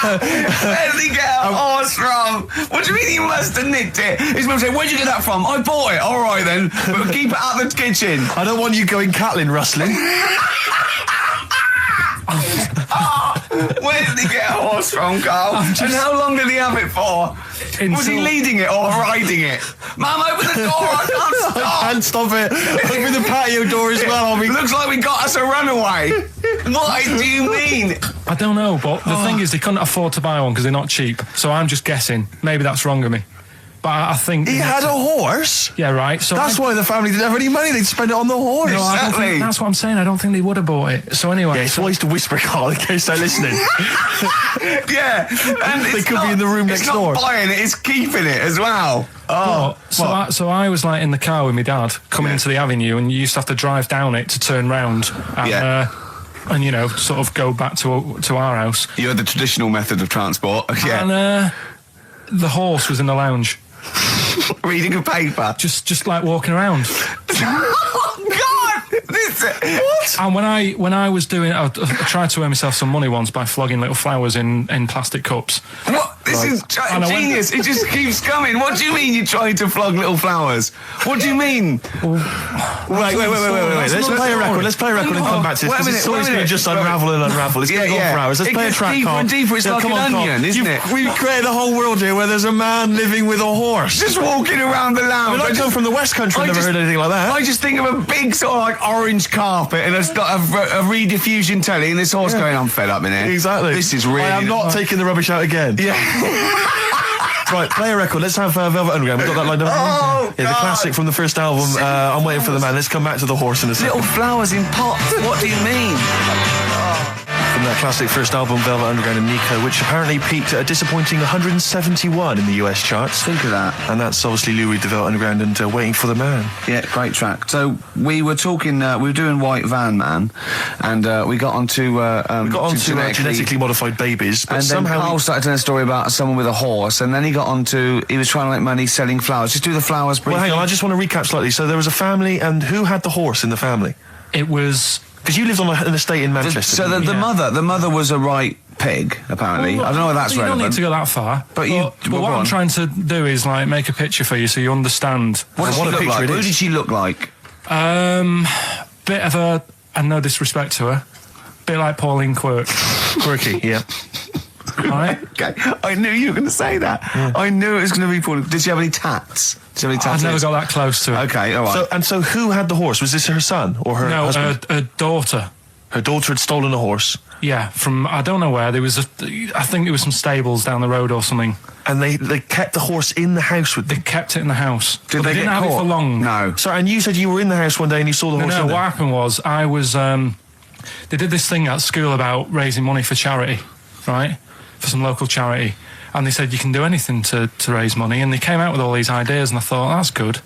Where did he get a horse from? What do you mean he must have nicked it? His mum said, where'd you get that from? I bought it. All right, then. But keep it out of the kitchen. I don't want you going Catlin rustling. Where did he get a horse from, Carl? And how long did he have it for? Was he leading it or riding it? Mum, open the door. I can't stop. I can't stop it. Open the patio door as well. Looks like we got us a runaway. What do you mean? I don't know, but the thing is, they couldn't afford to buy one because they're not cheap. So I'm just guessing. Maybe that's wrong of me. But I think... He had a horse? Yeah, right. So That's why the family didn't have any money. They'd spend it on the horse. No, I don't Exactly. think, that's what I'm saying. I don't think they would have bought it. So anyway... Yeah, it's wise to whisper, Carl, in case they're listening. Yeah. And They could be in the room next door. It's not buying it, it's keeping it as well. Oh, so I was like in the car with my dad coming into the avenue, and you used to have to drive down it to turn round and, and you know, sort of go back to our house. You had the traditional method of transport. Yeah. And the horse was in the lounge, Reading a paper. just like walking around. Oh, God! What? And when I was doing, I tried to earn myself some money once by flogging little flowers in plastic cups. What? This is And I went- genius. It just keeps coming. What do you mean you're trying to flog little flowers? What do you mean? Wait. Let's play a record. Let's play a record and come back to this. Wait a Because minute, it's always wait a going to just minute. unravel and unravel. It's going to go on for hours. Let's It play a gets track, deeper Carl. and deeper. It's like come an on, Carl. onion, isn't it? We've created a whole world here where there's a man living with a horse. Just walking around the lounge. I come from the West Country. I've never heard anything like that. I just think of a big sort of like orange carpet and it's got a rediffusion telly and this horse going, I'm fed up in here. Exactly. This is really... I am not taking the rubbish out again. Yeah. Right, play a record. Let's have Velvet Underground. We've got that lined up. Oh, yeah, the God. classic from the first album. I'm Waiting for the Man. Let's come back to the horse in a second. Little flowers in pots. What do you mean? From that classic first album, Velvet Underground and Nico, which apparently peaked at a disappointing 171 in the US charts. Think of that. And that's obviously Lou Reed, the Velvet Underground, and Waiting for the Man. Yeah, great track. So we were talking, we were doing White Van Man, and we got onto... genetically modified babies, but and then somehow... Carl started telling a story about someone with a horse, and then he got onto... He was trying to make money selling flowers. Just do the flowers briefly. Well, hang on, I just want to recap slightly. So there was a family, and who had the horse in the family? It was... Because you lived on an estate in Manchester. So the mother was a right pig, apparently. I don't know whether that's you don't relevant. need to go that far. But what I'm trying to do is like make a picture for you so you understand. What did she look like? Who did she look like? Bit of a, and no disrespect to her, bit like Pauline Quirk. Quirky, yeah. Right? Okay, I knew you were going to say that. Yeah. I knew it was going to be Pauline. Did she have any tats? I've never got that close to her. Okay, all right. So who had the horse? Was this her son or her husband? No, her daughter. Her daughter had stolen a horse. Yeah, from I don't know where. There was I think there was some stables down the road or something. And they kept the horse in the house with them. They kept it in the house. Did they didn't get have caught? it for long. No. Sorry, and you said you were in the house one day and you saw the horse. No, in what there. happened was I was. They did this thing at school about raising money for charity, right? For some local charity. And they said you can do anything to raise money, and they came out with all these ideas, and I thought that's good.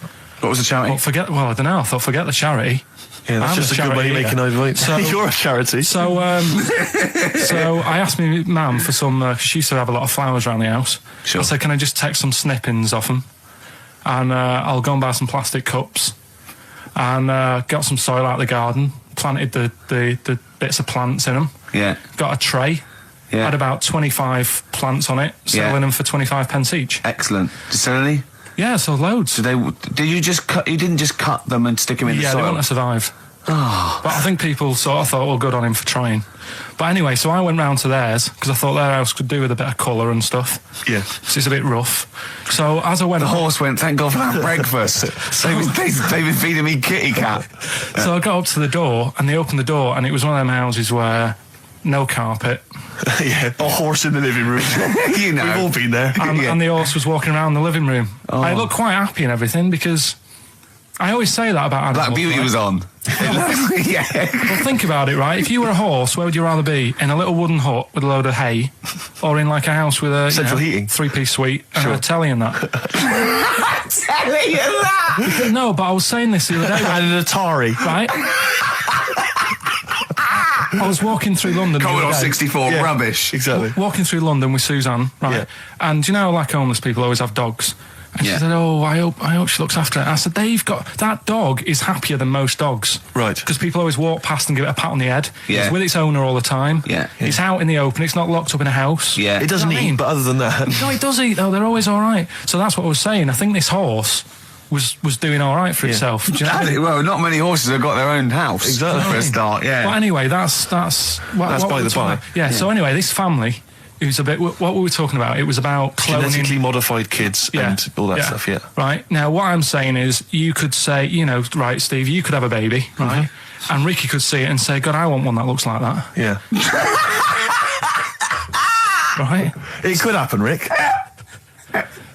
What was the charity? I don't know. I thought forget the charity. Yeah, that's I'm just a good way of making over. So you're a charity. So I asked my mum for some. She used to have a lot of flowers around the house. Sure. I said, can I just take some snippings off them, and I'll go and buy some plastic cups, and got some soil out of the garden, planted the bits of plants in them. Yeah. Got a tray. Yeah. Had about 25 plants on it, selling them for 25 pence each. Excellent. Did you sell any? Yeah, so loads. Did you just cut? You didn't just cut them and stick them in the soil? Yeah, they want to survive. But I think people sort of thought, well, good on him for trying. But anyway, so I went round to theirs because I thought their house could do with a bit of colour and stuff. Yeah. So it's a bit rough. So as I went The horse went, thank God for that breakfast. They've been feeding me kitty cat. So I got up to the door and they opened the door and it was one of them houses where no carpet. Yeah, a horse in the living room. You know. We've all been there. And the horse was walking around the living room. I looked quite happy and everything because I always say that about animals. Black Beauty right? was on. Yeah. Well, think about it, right? If you were a horse, where would you rather be? In a little wooden hut with a load of hay, or in like a house with a Central heating. 3-piece suite and a telly and that? Telling you that. No, but I was saying this the other day, And an Atari. right? I was walking through London. the Commodore other day. 64, Yeah. rubbish. Exactly. Walking through London with Suzanne, right? Yeah. And you know, like homeless people always have dogs. And Yeah. she said, "Oh, I hope she looks after it." I said, that dog is happier than most dogs, Right. Because people always walk past and give it a pat on the head. Yeah. It's with its owner all the time. Yeah. It's out in the open. It's not locked up in a house. Yeah. It doesn't You know what I eat, mean? but other than that... No, it does eat though. They're always all right. So that's what I was saying. I think this horse was doing all right for itself. Do you know what I mean? Well, not many horses have got their own house. Exactly. For a start, yeah. Well, anyway, that's what by we're the talking by. about. Yeah. So anyway, this family. It was a bit. What were we talking about? It was about cloning. Genetically modified kids and all that stuff, yeah. Right. Now, what I'm saying is, you could say, right, Steve, you could have a baby, right? And Ricky could see it and say, God, I want one that looks like that. Yeah. Right? It could happen, Rick.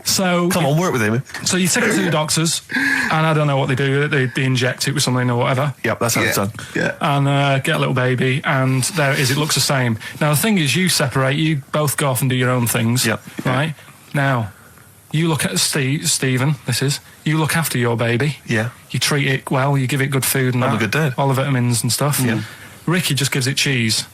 So Come on, work with him. So you take it to the doctors, and I don't know what they do. They inject it with something or whatever. Yep, that's how it's done. Yeah. And get a little baby, and there it is. It looks the same. Now the thing is, you separate. You both go off and do your own things. Yep. Right. Now, you look at Stephen. You look after your baby. Yeah. You treat it well. You give it good food and I'm that, a good dad. all the vitamins and stuff. Yeah. Ricky just gives it cheese.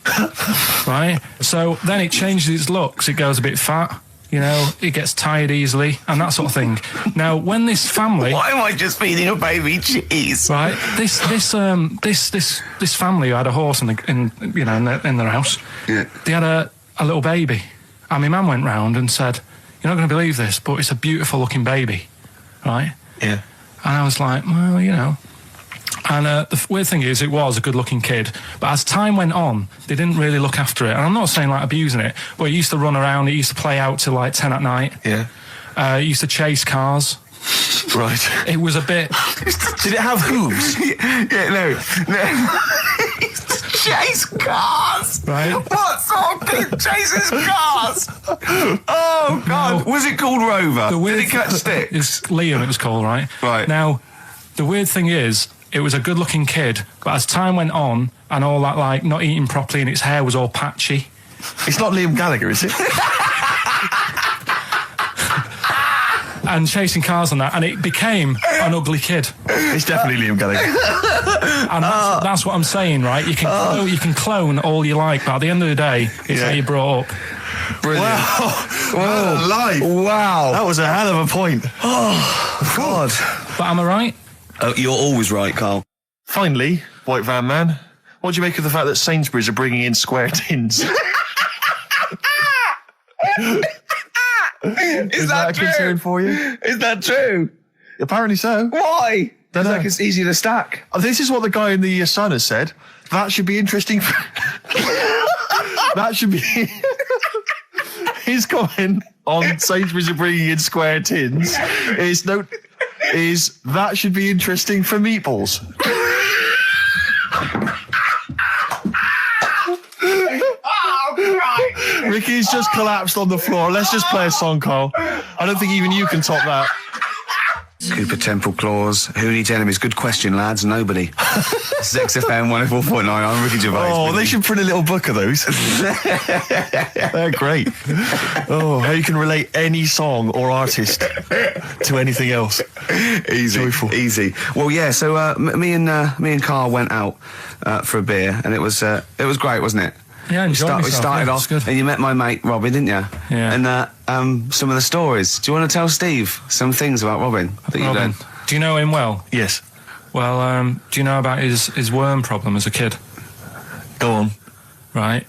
Right. So then it changes its looks. It goes a bit fat. It gets tired easily and that sort of thing. Now, when this family, Why am I just feeding a baby cheese? right, this family who had a horse in their house, Yeah. they had a little baby, and my man went round and said, "You're not going to believe this, but it's a beautiful looking baby," right? Yeah. And I was like, well, And the weird thing is, it was a good-looking kid, but as time went on, they didn't really look after it. And I'm not saying like abusing it, but it used to run around. It used to play out till like 10 at night. Yeah. It used to chase cars. Right. It was a bit. Did it have hooves? Yeah, no. Chase cars. Right. What sort of kid chases cars? Oh God! No. Was it called Rover? The weird Did it catch sticks? It's Liam, it was called, right? Right. Now, the weird thing is, it was a good-looking kid, but as time went on, and all that, like, not eating properly, and its hair was all patchy. It's not Liam Gallagher, is it? And chasing cars and that, and it became an ugly kid. It's definitely Liam Gallagher. And that's what I'm saying, right? You can clone all you like, but at the end of the day, it's how you brought up. Brilliant. Wow. Wow. Live. Wow. That was a hell of a point. God. But am I right? Oh, you're always right, Carl. Finally, White Van Man, what do you make of the fact that Sainsbury's are bringing in square tins? Is that a concern true? for you? Is that true? Apparently so. Why? Because Dunno. like it's easier to stack. This is what the guy in the Sun has said. That should be interesting. That should be his comment on Sainsbury's are bringing in square tins. Is that should be interesting for meatballs. Ricky's just collapsed on the floor. Let's just play a song, Carl. I don't think even you can top that. Cooper Temple Claws. Who needs enemies? Good question, lads. Nobody. This is XFM 104.9. I'm Ricky Gervais. Oh, they should print a little book of those. They're great. Oh, how you can relate any song or artist to anything else. Easy, Joyful. easy. Well, yeah. So me and Carl went out for a beer, and it was great, wasn't it? Yeah, I enjoyed We myself. started Yeah, off, it's good. and you met my mate Robin, didn't you? Yeah. And some of the stories. Do you want to tell Steve some things about Robin that you've Robin, done? do you know him well? Yes. Well, do you know about his worm problem as a kid? Go on. Right.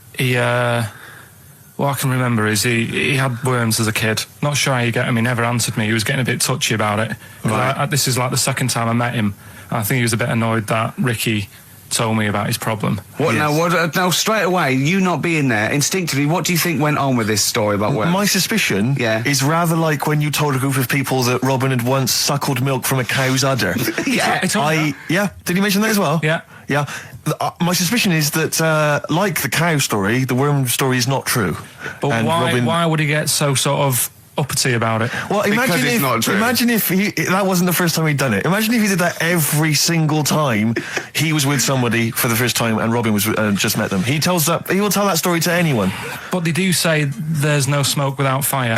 What I can remember is he had worms as a kid. Not sure how you get them. He never answered me. He was getting a bit touchy about it. Right. This is like the second time I met him. I think he was a bit annoyed that Ricky told me about his problem. What now? Now, straight away, you not being there, instinctively, what do you think went on with this story about worms? My suspicion is rather like when you told a group of people that Robin had once suckled milk from a cow's udder. I told you that. Did you mention that as well? Yeah. My suspicion is that, like the cow story, the worm story is not true. But And why would he get so sort of uppity about it? Well, Because it's not true. Imagine if that wasn't the first time he'd done it. Imagine if he did that every single time he was with somebody for the first time and Robin was just met them. He will tell that story to anyone. But they do say there's no smoke without fire.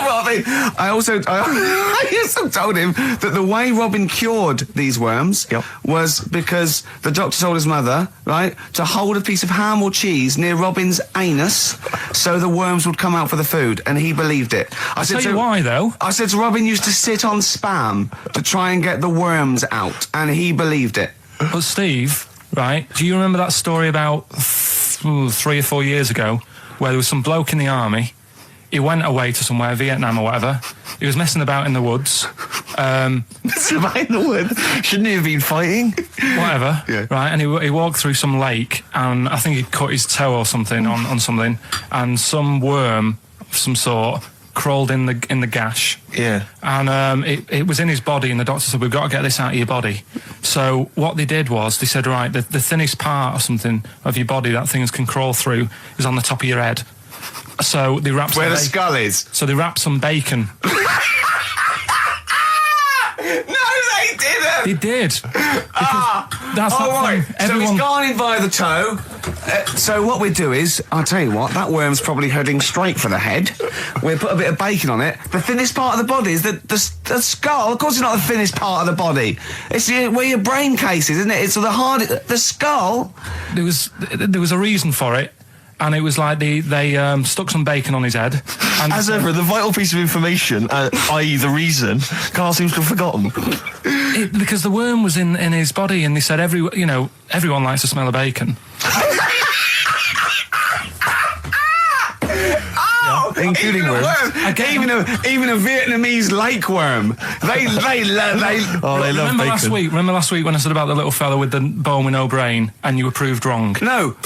Robin. I also told him that the way Robin cured these worms was because the doctor told his mother, right, to hold a piece of ham or cheese near Robin's anus so the worms would come out for the food, and he believed it. I'll tell you why, though. I said to Robin used to sit on spam to try and get the worms out, and he believed it. But Steve, right, do you remember that story about 3 or 4 years ago where there was some bloke in the army? He went away to somewhere, Vietnam or whatever. He was messing about in the woods. Messing about in the woods? Shouldn't he have been fighting? Whatever. Yeah. Right, and he walked through some lake, and I think he cut his toe or something on something, and some worm of some sort crawled in the gash. Yeah. And it was in his body, and the doctor said, we've got to get this out of your body. So what they did was, they said, right, the thinnest part or something of your body that things can crawl through is on the top of your head. So they wrapped Where the skull is. So they wrapped some bacon. No, they didn't. They did. That's right. thing. So he's gone in by the toe. So what we do is, I'll tell you what, that worm's probably heading straight for the head. We'll put a bit of bacon on it. The thinnest part of the body is the skull. Of course it's not the thinnest part of the body. It's where your brain case is, isn't it? It's the skull. There was a reason for it. And it was like they stuck some bacon on his head. And As ever, the vital piece of information, i.e. the reason, Carl seems to have forgotten. Because the worm was in his body, and they said everyone likes the smell of bacon. Including worms. Even a Vietnamese lake worm. They love bacon. Remember last week when I said about the little fella with the bone with no brain, and you were proved wrong? No.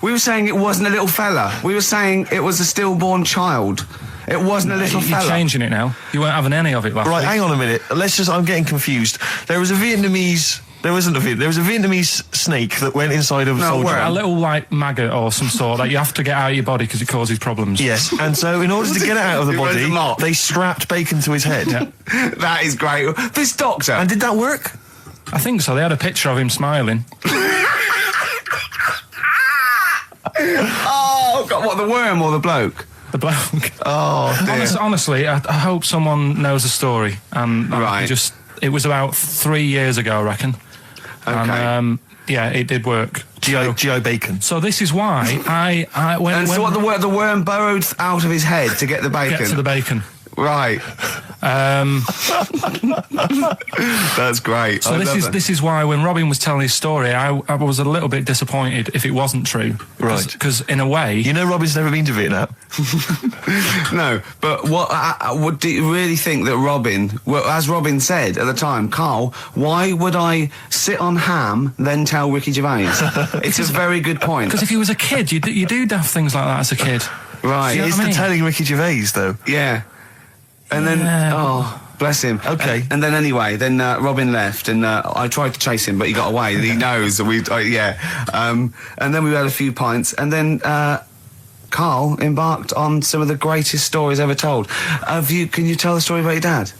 We were saying it wasn't a little fella. We were saying it was a stillborn child. It wasn't a little fella. You're changing it now. You weren't having any of it last week. Right, hang on a minute. I'm getting confused. There was a Vietnamese snake that went inside of a soldier. A little, like, maggot or some sort that you have to get out of your body because it causes problems. Yes, and so in order to get it out of the body, they strapped bacon to his head. Yeah. That is great. This doctor. And did that work? I think so. They had a picture of him smiling. Oh, God, what, the worm or the bloke? The bloke. Oh, dear. Honestly, I hope someone knows the story. And it was about 3 years ago, I reckon. Okay. And, it did work. G.I. Bacon. So this is why the worm burrowed out of his head to get the bacon. Get to the bacon. Right. That's great. So this is why when Robin was telling his story, I was a little bit disappointed if it wasn't true. Right. Because in a way, you know, Robin's never been to Vietnam. No, but what do you really think that Robin? Well, as Robin said at the time, Carl, why would I sit on ham then tell Ricky Gervais? It's a very good point. Because if he was a kid, you do daft things like that as a kid. Right. He is the telling Ricky Gervais, though. Yeah. And then, bless him. Okay. And then anyway, Robin left, and I tried to chase him, but he got away. He knows that and then we had a few pints, and then Carl embarked on some of the greatest stories ever told. Can you tell the story about your dad?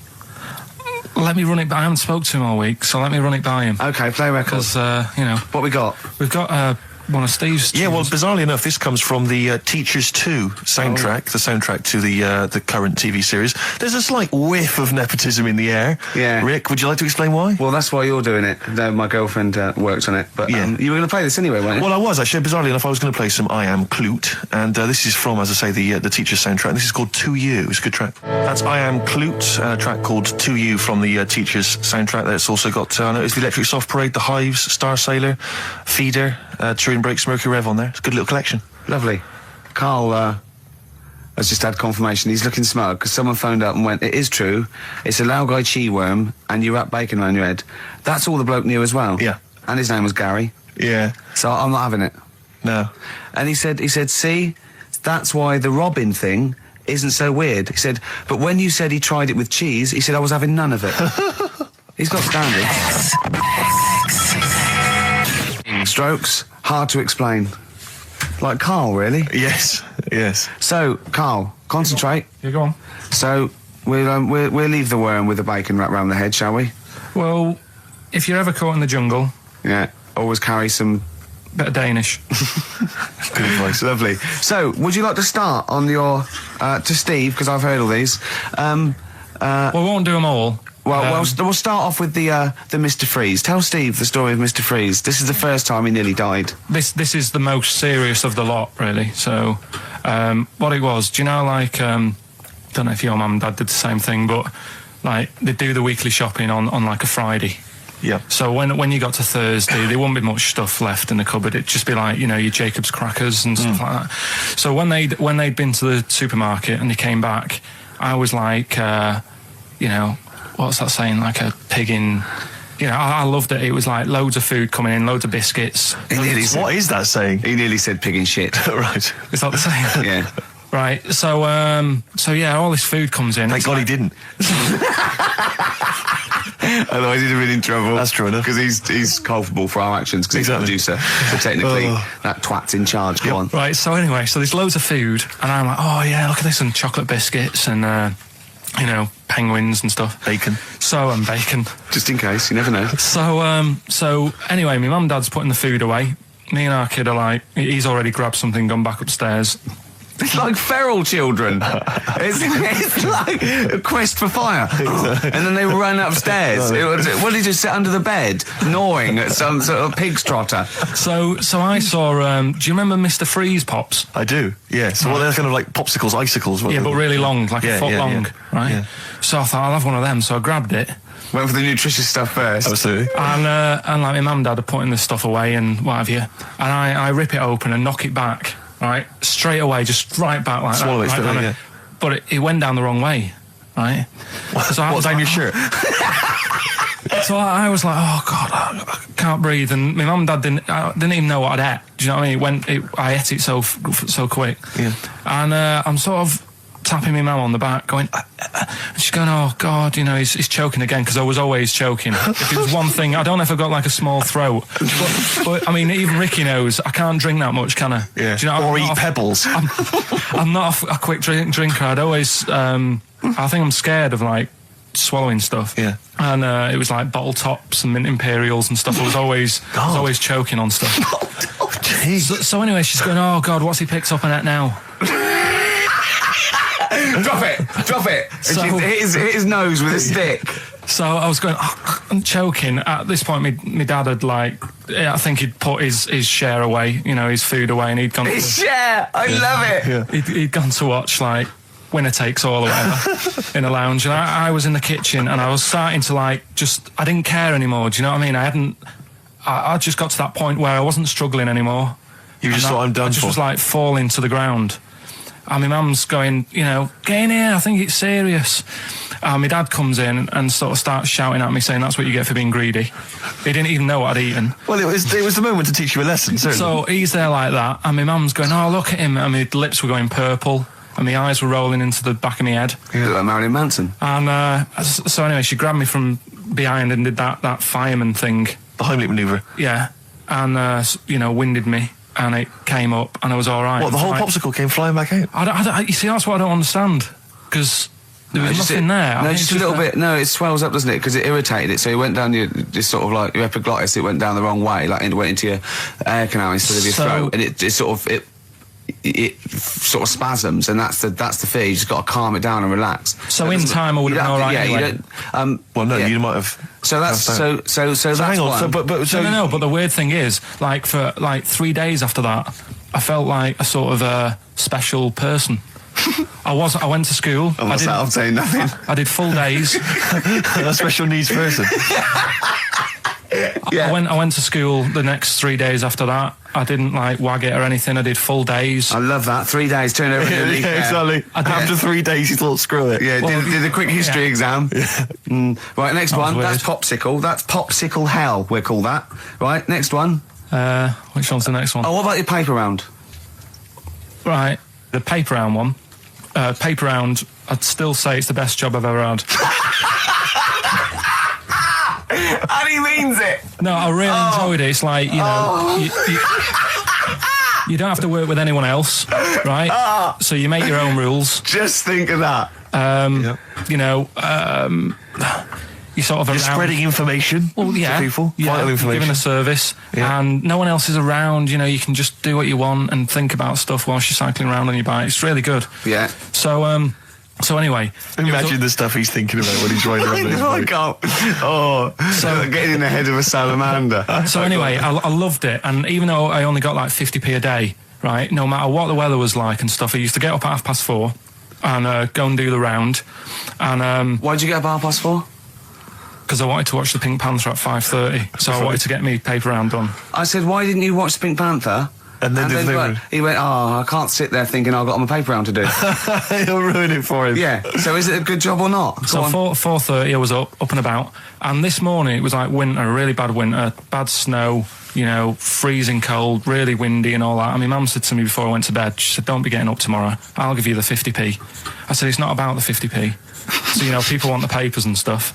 Let me run it by. I haven't spoke to him all week, so let me run it by him. Okay, play records. Because what we got? We've got one of Steve's. Yeah, well, bizarrely enough, this comes from the Teachers 2 soundtrack, the soundtrack to the current TV series. There's a slight whiff of nepotism in the air. Yeah. Rick, would you like to explain why? Well, that's why you're doing it. My girlfriend worked on it, but you were going to play this anyway, weren't you? Well, I was actually. Bizarrely enough, I was going to play some I Am Clute, and this is from, as I say, the Teachers soundtrack. This is called To You. It's a good track. That's I Am Clute, a track called To You from the Teachers soundtrack. That's also got, I noticed, the Electric Soft Parade, The Hives, Star Sailor, Feeder, Turin Breaks, Mercury Rev on there. It's a good little collection. Lovely. Carl, has just had confirmation. He's looking smug because someone phoned up and went, "It is true. It's a Laogai chi worm, and you wrap bacon around your head." That's all the bloke knew as well. Yeah. And his name was Gary. Yeah. So I'm not having it. No. And he said, see, that's why the Robin thing isn't so weird. He said, but when you said he tried it with cheese, he said I was having none of it. He's got standards. Strokes, hard to explain. Like Karl, really. Yes. Yes. So, Karl, concentrate. You go on. So, we'll leave the worm with the bacon wrapped around the head, shall we? Well, if you're ever caught in the jungle, Yeah. Always carry some... bit of Danish. Good advice. Lovely. So, would you like to start on your... to Steve, because I've heard all these. We won't do them all. Well, we'll start off with the Mr. Freeze. Tell Steve the story of Mr. Freeze. This is the first time he nearly died. This is the most serious of the lot, really. So, what it was, do you know, like, don't know if your mum and dad did the same thing, but, like, they do the weekly shopping on like, a Friday. Yeah. So when you got to Thursday, there wouldn't be much stuff left in the cupboard. It'd just be like, you know, your Jacob's crackers and stuff like that. So when they'd been to the supermarket and they came back, I was like, you know, what's that saying? Like a pig in... You know, I loved it. It was like loads of food coming in, loads of biscuits. What is that saying? He nearly said pig in shit. Right. Is that the same? Yeah. Right. So yeah, all this food comes in. Thank God he didn't. Otherwise he'd have been in trouble. That's true enough. Because he's culpable for our actions because Exactly. he's the producer. So technically, that twat's in charge. Go on. Right. So anyway, so there's loads of food, and I'm like, oh yeah, look at this, and chocolate biscuits, and you know, penguins and stuff. Bacon. And bacon. Just in case, you never know. So anyway, my mum and dad's putting the food away. Me and our kid are like, he's already grabbed something, gone back upstairs. It's like feral children. It's like a quest for fire. And then they run upstairs. What did he just sit under the bed, gnawing at some sort of pig's trotter? So I saw, do you remember Mr. Freeze Pops? I do, yeah. So they're kind of like popsicles, icicles. Yeah, but really long, like a foot long, right? Yeah. So I thought, I'll have one of them. So I grabbed it. Went for the nutritious stuff first. Absolutely. And like my mum and dad are putting this stuff away and what have you. And I rip it open and knock it back, right? Straight away, just right back like Swallow that. it straight right away, down yeah. But it went down the wrong way, right? So I What, was down like, your shirt? So I was like, oh God, I can't breathe. And my mum and dad didn't even know what I'd ate. Do you know what I mean? I ate it so quick. Yeah. And I'm sort of tapping my mum on the back, going, and she's going, oh God, you know, he's choking again, because I was always choking. If it was one thing, I don't know if I've got like a small throat, but I mean, even Ricky knows I can't drink that much, can I? Yeah. Do you know, Or eat pebbles. I'm not a quick drinker. I'd always, I think I'm scared of like swallowing stuff. Yeah. And it was like bottle tops and mint imperials and stuff. I was always choking on stuff. Oh, jeez. So anyway, she's going, oh God, what's he picked up on it now? Drop it. So- And she hit his nose with a stick. So I was going, I'm choking. At this point, my dad had I think he'd put his share away, you know, his food away, and he'd gone. His share. I love it. Yeah. He'd gone to watch like Winner Takes All or whatever in a lounge, and I was in the kitchen, and I was starting to I didn't care anymore. Do you know what I mean? I just got to that point where I wasn't struggling anymore. You just thought, I'm done I just for. was like falling to the ground. And my mum's going, you know, get in here, I think it's serious. And my dad comes in and sort of starts shouting at me, saying that's what you get for being greedy. He didn't even know what I'd eaten. Well, it was the moment to teach you a lesson, certainly. So he's there like that, and my mum's going, oh, look at him. And my lips were going purple, and my eyes were rolling into the back of my head. You look like Marilyn Manson. And so anyway, she grabbed me from behind and did that fireman thing. The Heimlich manoeuvre. Yeah. And, you know, winded me. And it came up, and I was all right. What, the whole popsicle came flying back out? You see, that's what I don't understand, because there was nothing there. No, just a little bit. No, it swells up, doesn't it? Because it irritated it. So it went down your sort of like your epiglottis. It went down the wrong way, like it went into your air canal instead of your throat, and it sort of spasms, and that's the fear. You just got to calm it down and relax. So in time, I would have been all right. Yeah, anyway. you don't. Well, no, you might have. So that's so that's hang on. one. No, but the weird thing is, like, for like 3 days after that, I felt like a sort of a special person. I went to school. I'm saying nothing. I did full days. A special needs person. Yeah. I went to school the next 3 days after that. I didn't like wag it or anything. I did full days. I love that. 3 days, turn over a new leaf. exactly. After 3 days, you thought, screw it. Yeah, did a quick history exam. Right, next was one. weird. That's popsicle. That's popsicle hell, we'll call that. Right, next one. Which one's the next one? Oh, what about your paper round? Right, the paper round one. Paper round, I'd still say it's the best job I've ever had. And he means it. No, I really enjoyed it. It's like, you know, you don't have to work with anyone else, right? So you make your own rules. Just think of that. You know, you sort of You're around. spreading information Well, yeah, to people. yeah, Vital you're information. giving a service, and no one else is around. You know, you can just do what you want and think about stuff whilst you're cycling around on your bike. It's really good. Yeah. So anyway, Imagine the stuff he's thinking about when he's riding around his I bike. can't. Oh, so getting in the head of a salamander. So anyway, I loved it, and even though I only got like 50p a day, right, no matter what the weather was like and stuff, I used to get up at 4:30 and go and do the round, and Why'd you get up at 4:30? because I wanted to watch the Pink Panther at 5:30, so I wanted to get me paper round done. I said, why didn't you watch Pink Panther? And then deliver. He went, I can't sit there thinking I've got my paper round to do. He'll ruin it for him. Yeah. So is it a good job or not? So 4:30, I was up and about, and this morning it was like winter, really bad winter, bad snow, you know, freezing cold, really windy and all that. And my mum said to me before I went to bed, she said, "Don't be getting up tomorrow. I'll give you the 50p." I said, "It's not about the 50p." So, you know, people want the papers and stuff.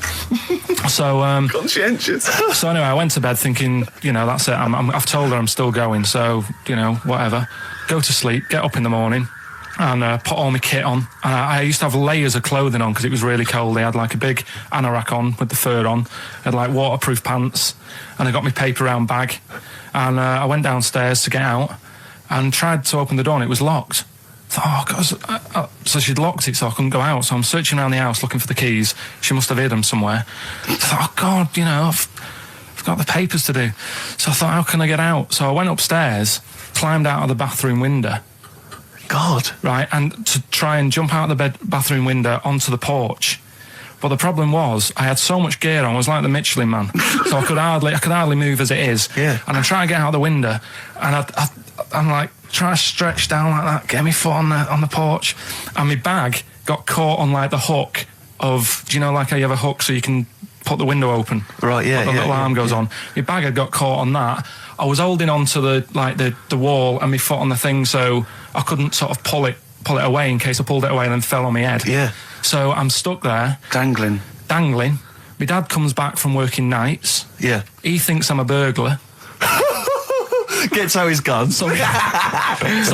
So, Conscientious. so anyway, I went to bed thinking, you know, that's it. I've told her I'm still going, so, you know, whatever. Go to sleep, get up in the morning, and put all my kit on. And I used to have layers of clothing on because it was really cold. I had like a big anorak on with the fur on. I had like waterproof pants, and I got my paper round bag. And I went downstairs to get out and tried to open the door, and it was locked. Oh, God. So she'd locked it so I couldn't go out. So I'm searching around the house looking for the keys. She must have hid them somewhere. I thought, oh, God, you know, I've got the papers to do. So I thought, how can I get out? So I went upstairs, climbed out of the bathroom window. God. Right, and to try and jump out of the bathroom window onto the porch. But the problem was, I had so much gear on, I was like the Michelin Man. So I could hardly move as it is. Yeah. And I'm trying to get out the window, and I'm like, trying to stretch down like that, get my foot on the porch, and my bag got caught on like the hook of, do you know, like how you have a hook so you can put the window open? Right, yeah, The little arm goes on. My bag had got caught on that. I was holding on to the wall and my foot on the thing, so I couldn't sort of pull it away in case I pulled it away and then fell on my head. Yeah. So I'm stuck there, Dangling. My dad comes back from working nights. Yeah. He thinks I'm a burglar. Gets out his gun. So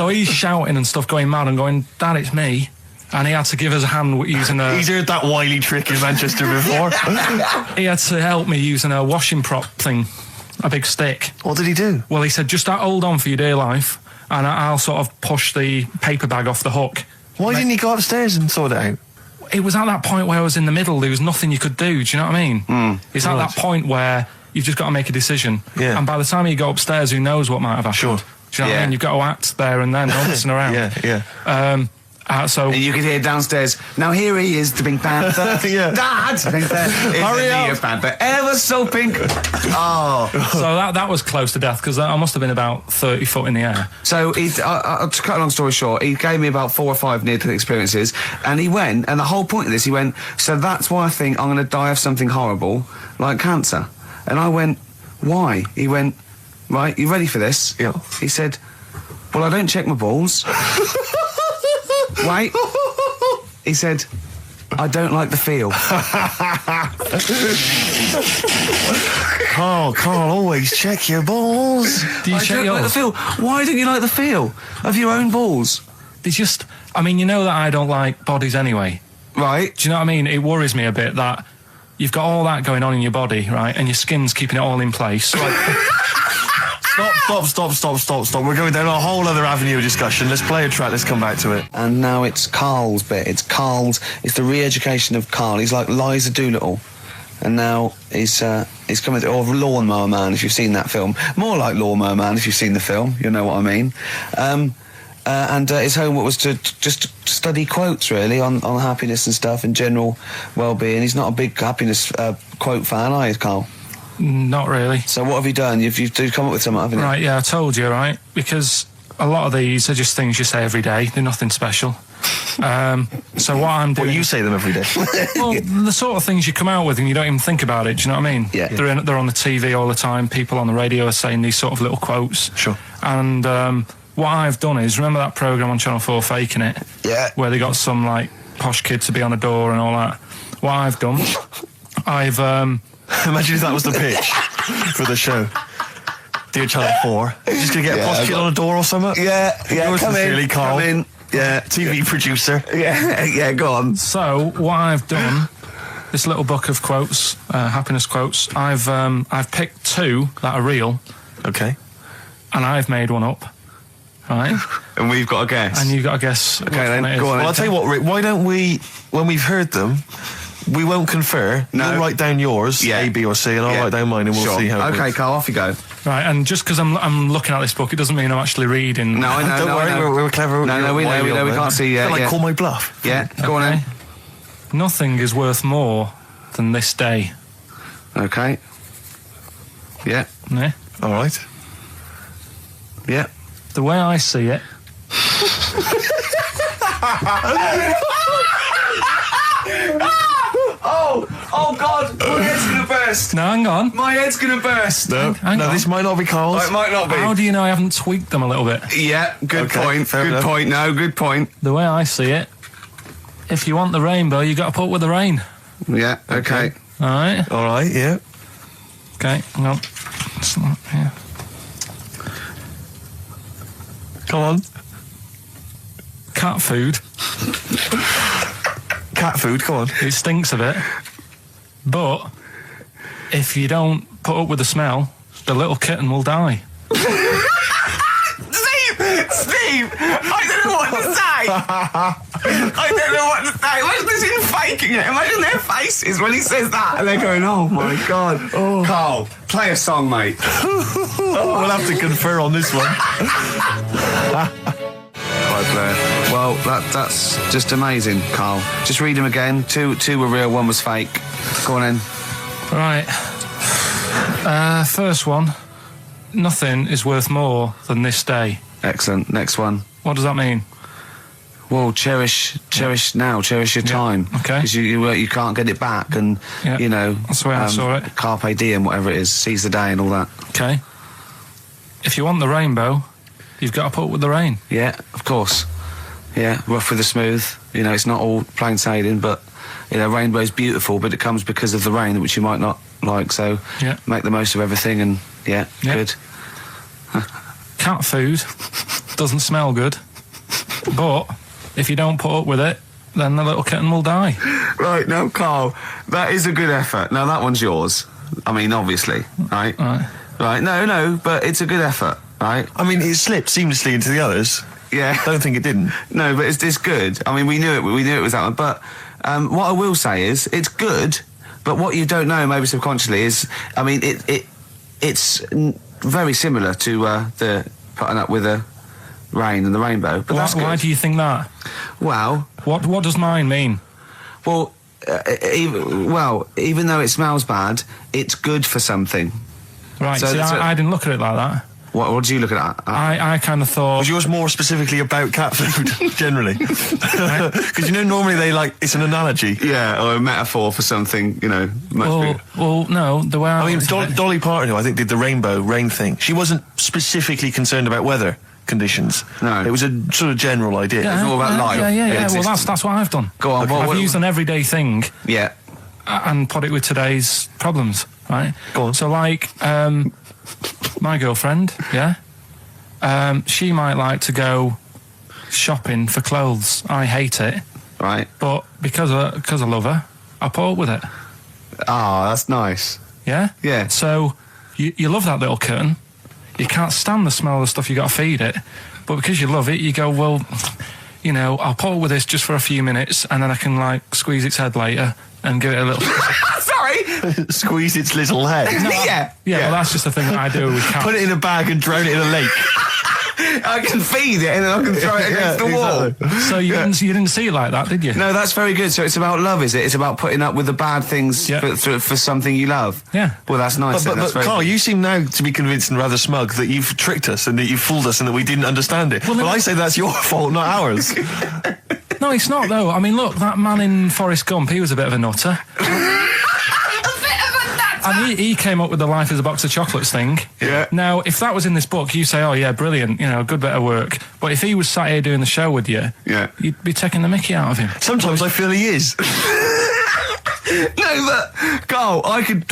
he's shouting and stuff, going mad and going, "Dad, it's me." And he had to give us a hand using a... He's heard that wily trick in Manchester before. He had to help me using a washing prop thing, a big stick. What did he do? Well, he said, "Just hold on for your dear life, and I'll sort of push the paper bag off the hook." Why didn't he go upstairs and sort it out? It was at that point where I was in the middle. There was nothing you could do. Do you know what I mean? It's at that point where you've just got to make a decision. Yeah. And by the time you go upstairs, who knows what might have happened? Sure. Do you know what I mean? You've got to act there and then, not messing around. Yeah. So And you could hear downstairs, now here he is, the Pink Panther. Yeah. Dad! Hurry up. Panther, ever so pink. Oh. So that was close to death because I must have been about 30 foot in the air. So, to cut a long story short, he gave me about 4 or 5 near-death experiences, and he went, and the whole point of this, he went, so that's why I think I'm going to die of something horrible, like cancer. And I went, why? He went, right, you ready for this? Yeah. He said, well, I don't check my balls. Wait. He said, I don't like the feel. Carl, always check your balls. Do you I check don't like the yours? feel. Why don't you like the feel of your own balls? They just, I mean, you know that I don't like bodies anyway. Right. Do you know what I mean? It worries me a bit that you've got all that going on in your body, right? And your skin's keeping it all in place. Stop. We're going down a whole other avenue of discussion. Let's play a track, let's come back to it. And now it's Karl's bit. It's the re-education of Karl. He's like Liza Doolittle. And now he's coming to, or Lawnmower Man, if you've seen that film. More like Lawnmower Man, if you've seen the film. You'll know what I mean. And his homework was to just study quotes, really, on happiness and stuff and general well-being. He's not a big happiness quote fan, are you, Karl? Not really. So what have you done? You've come up with something, haven't you? Right, yeah, I told you, right? Because a lot of these are just things you say every day. They're nothing special. So what I'm doing... Well, you say them every day. Well, the sort of things you come out with and you don't even think about it, do you know what I mean? Yeah. They're on the TV all the time. People on the radio are saying these sort of little quotes. Sure. And what I've done is, remember that programme on Channel 4, Faking It? Yeah. Where they got some, like, posh kid to be on a door and all that. What I've done, I've... Imagine if that was the pitch for the show. Dear Channel 4, just going to get a posh kid on a door or something? Yeah, Yours come sincerely, in, Carl. come in. Yeah. TV producer. Yeah, go on. So what I've done, this little book of quotes, happiness quotes. I've picked 2 that are real, Okay. and I've made one up, right? And we've got a guess. And you've got to guess. Okay, then, it is. go on. Well, I'll tell you what, Rick, why don't we, when we've heard them, we won't confer. No. You'll write down yours, Yeah. A, B or C, and I'll Yeah. write down mine and we'll Sure. see how it Okay, works. Carl, off you go. Right, and just because I'm looking at this book, it doesn't mean I'm actually reading. No, I know. Don't no, worry, I know. we're clever. No, we know. We can't see. Like, Yeah. call my bluff. Yeah, go on Okay. then. Nothing is worth more than this day. Okay. Yeah. Yeah? All right. Yeah. The way I see it, Oh God! My head's gonna burst. no, hang on. My head's gonna burst. No, Hang no, on. this might not be Carl's. It might not be. How do you know I haven't tweaked them a little bit? Yeah. Good Okay, point. fair Good enough. point. No, good point. The way I see it, if you want the rainbow, you got to put up with the rain. Yeah. Okay. All right. All right, yeah. Okay. Hang on. It's not here. Come on. Cat food. Cat food, come on. It stinks a bit, but if you don't put up with the smell, the little kitten will die. Steve! I don't know what to say! I don't know what to say. Imagine this in faking it. Imagine their faces when he says that and they're going, oh my God. Oh. Carl, play a song, mate. We'll have to confer on this one. Right, Blair. Well, that's just amazing, Carl. Just read them again. Two were real, one was fake. Go on in. Right. First one. Nothing is worth more than this day. Excellent. Next one. What does that mean? Well, cherish now, cherish your time. Okay. Because you can't get it back, and Yeah, you know that's the way I saw it. Carpe diem, whatever it is, seize the day and all that. Okay. If you want the rainbow, you've got to put up with the rain. Yeah, of course. Yeah, rough with the smooth. You know, it's not all plain sailing, but you know, rainbow's beautiful, but it comes because of the rain, which you might not like. So Yeah. make the most of everything, and yeah. Good. Cat food doesn't smell good, but if you don't put up with it, then the little kitten will die. Right, no, Carl, that is a good effort. Now that one's yours. I mean, obviously, right? Right. No, but it's a good effort, right? I mean, it slipped seamlessly into the others. Yeah. Don't think it didn't. No, but it's good. I mean, we knew it. We knew it was that one. But what I will say is, it's good. But what you don't know, maybe subconsciously, is, I mean, it's very similar to the putting up with the rain and the rainbow. But that's good. Why do you think that? Well, What does mine mean? well, even though it smells bad, it's good for something. Right, So- see, so- I didn't look at it like that. What do you look at? I kind of thought... Was yours more specifically about cat food, generally? Because you know, normally it's an analogy. Yeah, or a metaphor for something, you know, much bigger. Well, no, the way I I mean, looked at it- Dolly Parton, who I think did the rain thing, she wasn't specifically concerned about weather conditions. No. It was a sort of general idea. It's all about life. Yeah. Yeah, Well, existence. that's what I've done. Go on, I've what- used an everyday thing Yeah. and put it with today's problems, right? Go on. So, like, my girlfriend, yeah, she might like to go shopping for clothes. I hate it, Right. but because I love her, I put up with it. Ah, that's nice. Yeah? Yeah. So, you love that little kitten. You can't stand the smell of the stuff you got to feed it. But because you love it, you go, well, you know, I'll put up with this just for a few minutes and then I can, like, squeeze its head later and give it a little... Sorry. Squeeze its little head. Yeah. Yeah, well, that's just the thing that I do with cats. Put it in a bag and drown it in a lake. I can feed it and then I can throw it against the wall. Exactly. So you didn't see it like that, did you? No, that's very good. So it's about love, is it? It's about putting up with the bad things for something you love. Yeah. Well, that's nice. But that's very Carl, good. you seem now to be convinced and rather smug that you've tricked us and that you've fooled us and that we didn't understand it. Well, I say that's your fault, not ours. No, it's not though. I mean, look, that man in Forrest Gump, he was a bit of a nutter. And he came up with the life is a box of chocolates thing. Yeah. Now, if that was in this book, you say, oh yeah, brilliant, good bit of work. But if he was sat here doing the show with you, you'd be taking the mickey out of him. Sometimes I feel he is. No, but Carl, I could.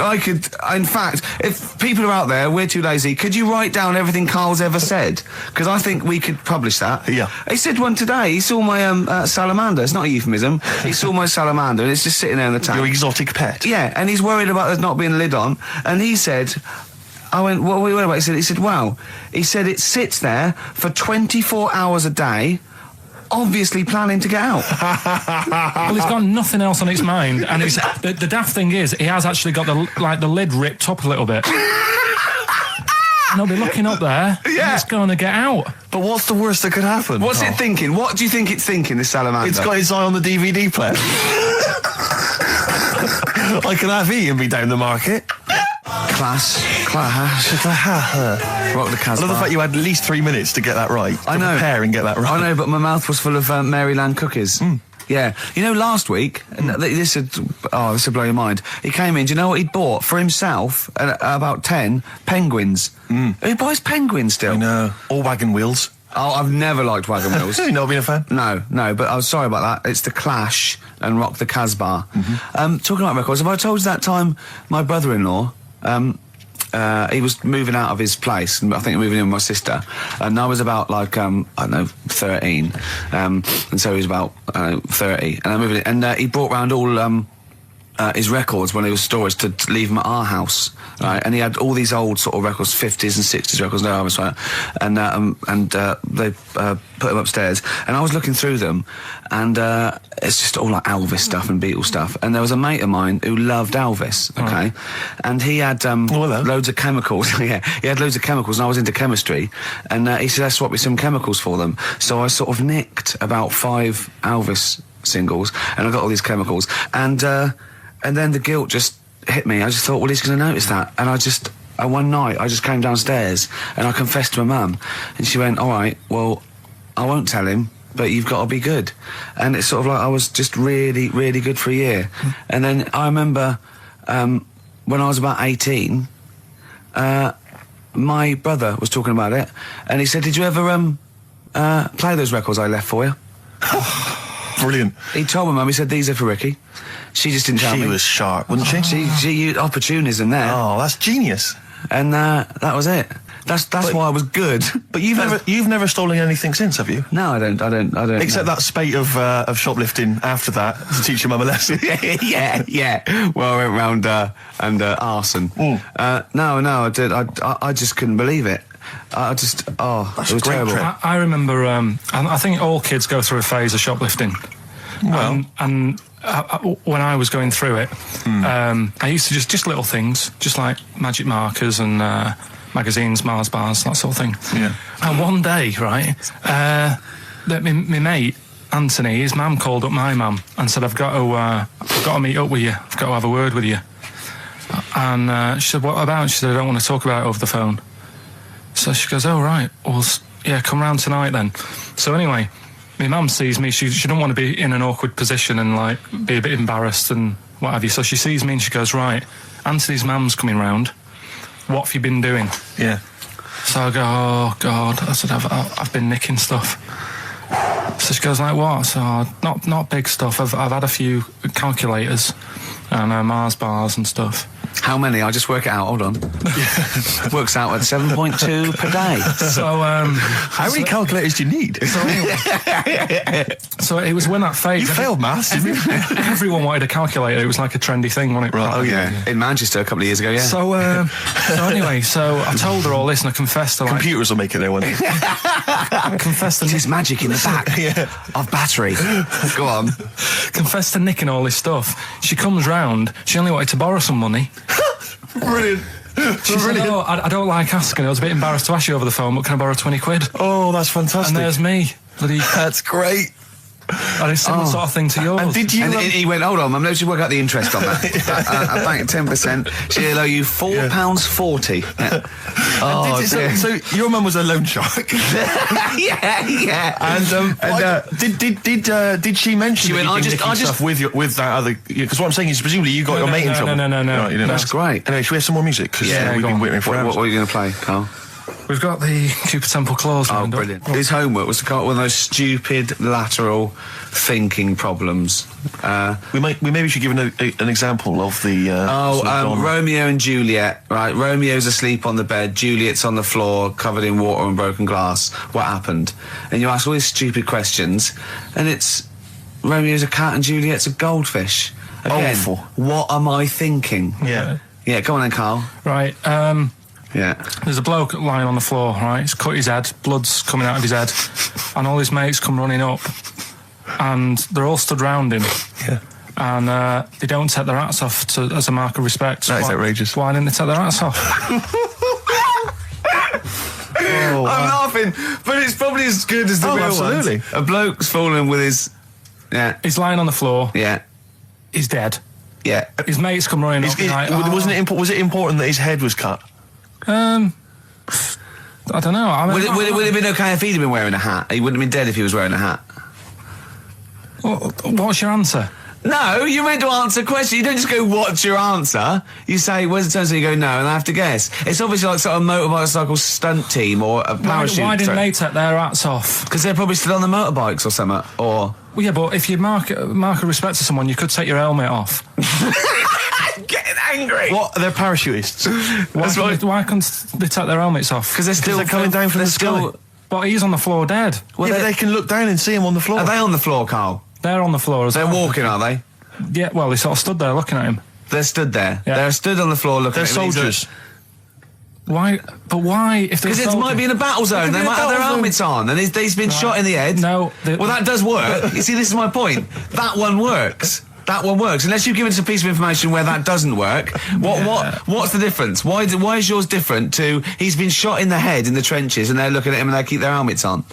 In fact, if people are out there, we're too lazy. Could you write down everything Carl's ever said? Because I think we could publish that. Yeah. He said one today. He saw my salamander. It's not a euphemism. He saw my salamander, and it's just sitting there in the tank. Your exotic pet. Yeah, and he's worried about there not being a lid on. And he said, I went, what are we worried about? He said, wow. He said it sits there for 24 hours a day, obviously planning to get out. Well, he's got nothing else on its mind, and the daft thing is, he has actually got the lid ripped up a little bit. And he'll be looking up there, and it's going to get out. But what's the worst that could happen? What's Carl? it thinking? What do you think it's thinking, this salamander? It's got its eye on the DVD player. I can have Ian be down the market. Class. Rock the Casbah. I love the fact you had at least 3 minutes to get that right. I know. Prepare and get that right. I know, but my mouth was full of Maryland cookies. Yeah. Last week, this would blow your mind. He came in, do you know what he'd bought? For himself, about 10 penguins. Who buys penguins still? I know. All wagon wheels. Oh, I've never liked wagon wheels. Have you not been a fan? No, but I'm sorry about that. It's The Clash and Rock the Casbah. Talking about records, have I told you that time my brother-in-law, he was moving out of his place, I think moving in with my sister, and I was about 13, and so he was about 30, and I moved in, and he brought round all his records when he was storage to leave them at our house, right? And he had all these old sort of records, 50s and 60s records, no Elvis, right? And they put them upstairs, and I was looking through them, and it's just all like Elvis stuff and Beatles stuff. And there was a mate of mine who loved Elvis, okay? And he had loads of chemicals. Yeah, he had loads of chemicals, and I was into chemistry, and he said, let's swap me some chemicals for them. So I sort of nicked about 5 Elvis singles, and I got all these chemicals, and then the guilt just hit me. I just thought, well, he's going to notice that. And one night, I just came downstairs and I confessed to my mum. And she went, all right, well, I won't tell him, but you've got to be good. And it's sort of like I was just really, really good for a year. And then I remember when I was about 18, my brother was talking about it. And he said, did you ever play those records I left for you? Brilliant. He told my mum, he said, these are for Ricky. She just didn't tell me. She was sharp, wasn't she? She used opportunism there. Oh, that's genius. And that was it. That's why I was good. But you've never stolen anything since, have you? No, I don't. Except that spate of shoplifting after that to teach your mum a lesson. yeah. Well, I went round and arson. No, I did. I just couldn't believe it. It was great terrible. trip. I remember, I think all kids go through a phase of shoplifting. Well, and when I was going through it, I used to just little things, just like magic markers and magazines, Mars bars, that sort of thing. Yeah. And one day, right, my mate Anthony, his mum called up my mum and said, I've got to meet up with you. I've got to have a word with you. And she said, what about? She said, I don't want to talk about it over the phone. So she goes, oh, right, well, yeah, come round tonight then. So anyway, my mum sees me, she don't want to be in an awkward position and, be a bit embarrassed and what have you. So she sees me and she goes, right, Anthony's mum's coming round. What have you been doing? Yeah. So I go, oh, God. I said, I've been nicking stuff. So she goes, like what? So, not big stuff. I've had a few calculators and Mars bars and stuff. How many? I'll just work it out. Hold on. Works out at 7.2 per day. So, how many calculators do you need? So it was when that phase. You failed maths. Everyone wanted a calculator. It was like a trendy thing, wasn't it? Right. Oh, yeah. In Manchester a couple of years ago, yeah. So anyway, I told her all this and I confessed to Computers will make it there one day. confessed to There's magic in the back of battery. Go on. confessed to nicking all this stuff. She comes round. She only wanted to borrow some money. Brilliant. She said, "Oh, I don't like asking. I was a bit embarrassed to ask you over the phone, but can I borrow 20 quid?" Oh, that's fantastic. And there's me. That's great. And it's similar sort of thing to yours. And did you? And he went, hold on, Mum, let's just work out the interest on that. I bank 10%. She'll owe you £4.40. Yeah. Oh, so your mum was a loan shark. yeah. And did she mention She that went, you'd been nicking stuff with that other? Because what I'm saying is, presumably you got your mate in trouble. No. Right, you didn't. That's great. Anyway, should we have some more music? Because we've been waiting for What are you going to play, Carl? We've got the Cooper Temple Clause. Oh, brilliant. His homework was to come up with those stupid lateral thinking problems. we maybe should give an example of the. Romeo and Juliet. Right, Romeo's asleep on the bed, Juliet's on the floor, covered in water and broken glass. What happened? And you ask all these stupid questions, and it's Romeo's a cat and Juliet's a goldfish. Again, Awful. What am I thinking? Yeah. Yeah, come on then, Carl. Right. Yeah. There's a bloke lying on the floor, right? He's cut his head, blood's coming out of his head, and all his mates come running up, and they're all stood round him. Yeah. And they don't take their hats off as a mark of respect. That is outrageous. Why didn't they take their hats off? I'm laughing, but it's probably as good as the real absolutely. ones. A bloke's fallen with his... Yeah. He's lying on the floor. Yeah. He's dead. Yeah. His mates come running up. Like, Was it important that his head was cut? I don't know. I mean, Would it have been okay if he'd have been wearing a hat? He wouldn't have been dead if he was wearing a hat. What's your answer? No, you're meant to answer questions. You don't just go, what's your answer? You say, where's the turn? You go, no, and I have to guess. It's obviously like sort of motorcycle stunt team or a parachute. Why didn't they take their hats off? Because they're probably still on the motorbikes or something. Or... Well, yeah, but if you mark a respect to someone, you could take your helmet off. I'm getting angry. What? They're parachutists. Why couldn't they take their helmets off? Because they're coming down from the sky. But he's on the floor dead. Well, they can look down and see him on the floor. Are they on the floor, Carl? They're on the floor as They're well. walking, are they? Yeah, well, they sort of stood there looking at him. They're stood there. Yeah. They're stood on the floor looking They're at him. soldiers. Why? But why? If Because it might be in a battle zone. They might have their helmets on, and he's been shot in the head. No. Well, that does work. You see, this is my point. That one works. That one works. Unless you've given us a piece of information where that doesn't work. What's the difference? Why is yours different to he's been shot in the head in the trenches and they're looking at him and they keep their helmets on?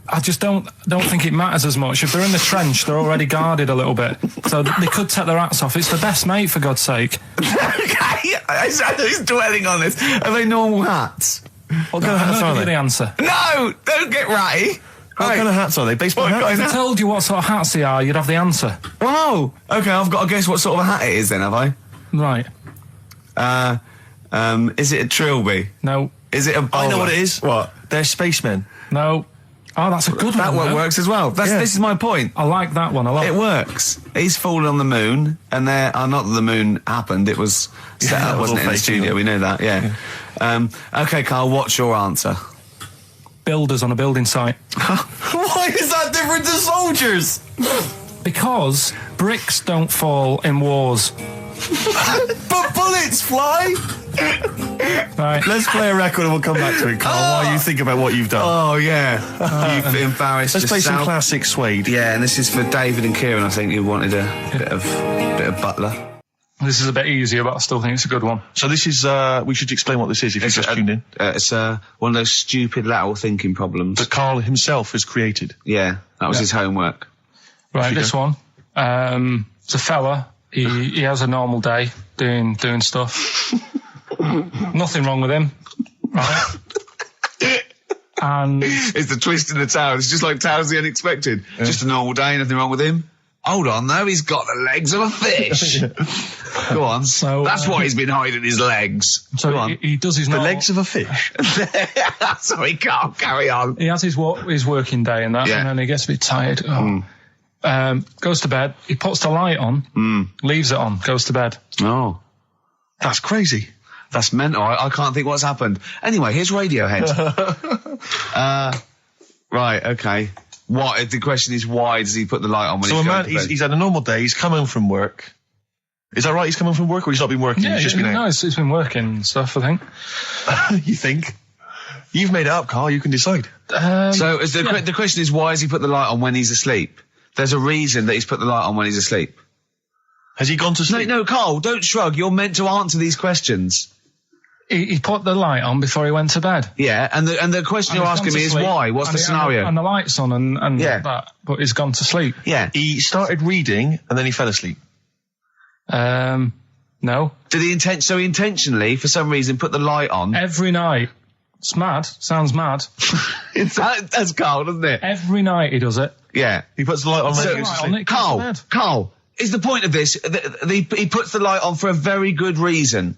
I just don't think it matters as much. If they're in the trench, they're already guarded a little bit. So they could take their hats off. It's the best mate, for God's sake. Okay, he's dwelling on this. Are they normal hats? What kind of hats are Give you the they? answer. No! Don't get ratty. What kind of hats are they? Baseball hats? If I told you what sort of hats they are, you'd have the answer. Wow. Okay, I've got to guess what sort of a hat it is then, have I? Right. Is it a trilby? No. Is it a bowler? I know what it is. What? They're spacemen. No. Oh, that's a good That one. one works as well. This is my point. I like that one a lot. It works. He's fallen on the moon, and not that the moon happened. It was set up, it was wasn't it, all in the fake, studio? We know that. Yeah. Okay, Carl. What's your answer? Builders on a building site. Why is that different to soldiers? Because bricks don't fall in wars. But bullets fly. Right. Let's play a record and we'll come back to it, Carl, while you think about what you've done. Oh yeah, you've embarrassed Let's play some yourself. classic Suede. Yeah, and this is for David and Kieran. I think who wanted a bit of Butler. This is a bit easier, but I still think it's a good one. So this is, we should explain what this is if you just tuned in. It's one of those stupid lateral thinking problems That Carl himself has created. Yeah, that was his homework. Right, this one. It's a fella. He has a normal day doing stuff. Nothing wrong with him. Right. And It's the twist in the tale. It's just like Tales of the Unexpected. Yeah. Just a normal day, nothing wrong with him. Hold on, though, he's got the legs of a fish. Go on. So, that's why he's been hiding his legs. So Go on. he does his The normal, legs of a fish. Sorry, can't carry on. He has his working day and that, Yeah. and then he gets a bit tired. Goes to bed. He puts the light on, leaves it on, goes to bed. Oh. That's crazy. That's mental. I can't think what's happened. Anyway, here's Radiohead. Right, okay. What? The question is, why does he put the light on when So he's a going man, to bed? he's had a normal day, he's come home from work. Is that right? He's come home from work or he's not been working? Yeah, he's just been out? no, it's been working and stuff, I think. You think? You've made it up, Carl. You can decide. So is the question is, why has he put the light on when he's asleep? There's a reason that he's put the light on when he's asleep. Has he gone to sleep? No, Carl, don't shrug. You're meant to answer these questions. He put the light on before he went to bed. Yeah, and the question you're asking me is why? What's the scenario? And the light's on and Yeah. that, but he's gone to sleep. Yeah. He started reading and then he fell asleep. No. Did he so he intentionally, for some reason, put the light on? Every night. It's mad. Sounds mad. That's Carl, doesn't it? Every night he does it. Yeah. He puts the light on when So- he goes to Light sleep. on, it goes to bed. Carl, is the point of this, he puts the light on for a very good reason.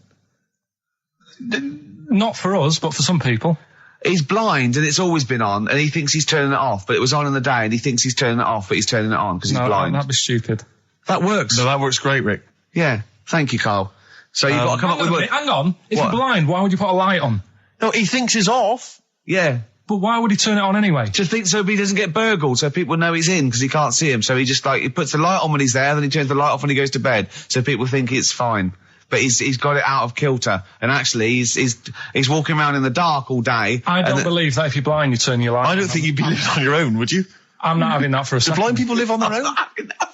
Not for us, but for some people. He's blind and it's always been on, and he thinks he's turning it off, but it was on in the day, and he thinks he's turning it off, but he's turning it on because he's blind. That'd be stupid. That works. No, that works great, Rick. Yeah. Thank you, Carl. So you've got to come up with Hang on. If What? you're blind, why would you put a light on? No, he thinks it's off. Yeah. But why would he turn it on anyway? Just think so he doesn't get burgled, so people know he's in because he can't see him. So he just he puts the light on when he's there, then he turns the light off when he goes to bed, so people think it's fine. But he's got it out of kilter, and actually he's walking around in the dark all day. I don't believe that if you're blind, you turn your light on. I don't think you'd be living on your own, would you? I'm not having that for a Do second. blind people live on their own?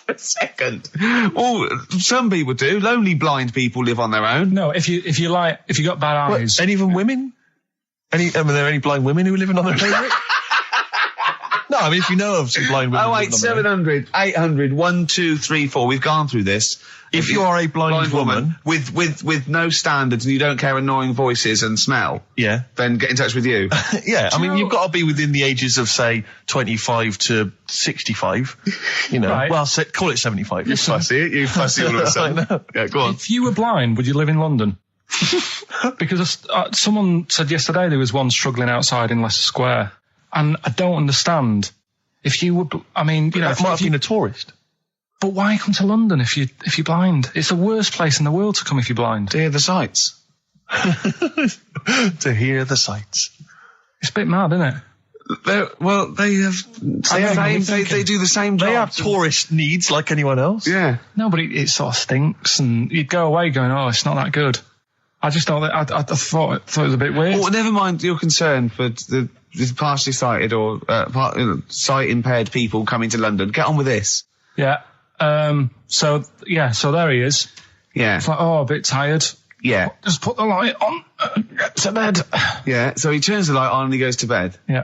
For a second. Well, some people do. Lonely blind people live on their own. No, if you got bad eyes. Any even women? Are there any blind women who live on their own? Rick? No, I mean, if you know of some blind women. Oh, wait, 700, 800, 1234. We've gone through this. If you are a blind woman with no standards and you don't care annoying voices and smell, yeah, then get in touch with you. yeah. I mean, you've got to be within the ages of say 25 to 65. You know, Right. well, call it 75. You fussy, you fussy all of a sudden. I know. Yeah, go on. If you were blind, would you live in London? Because someone said yesterday there was one struggling outside in Leicester Square, and I don't understand. If you were, That might have been a tourist. But why come to London if you're blind? It's the worst place in the world to come if you're blind. To hear the sights. To hear the sights. It's a bit mad, isn't it? They do the same job. They have tourist needs like anyone else. Yeah. No, but it sort of stinks, and you'd go away going, "Oh, it's not that good." I just thought I thought it was a bit weird. Well, never mind your concern for the partially sighted or sight impaired people coming to London. Get on with this. Yeah. So there he is. Yeah. It's like, oh, a bit tired. Yeah. Just put the light on. Get to bed. Yeah. So he turns the light on and he goes to bed. Yeah.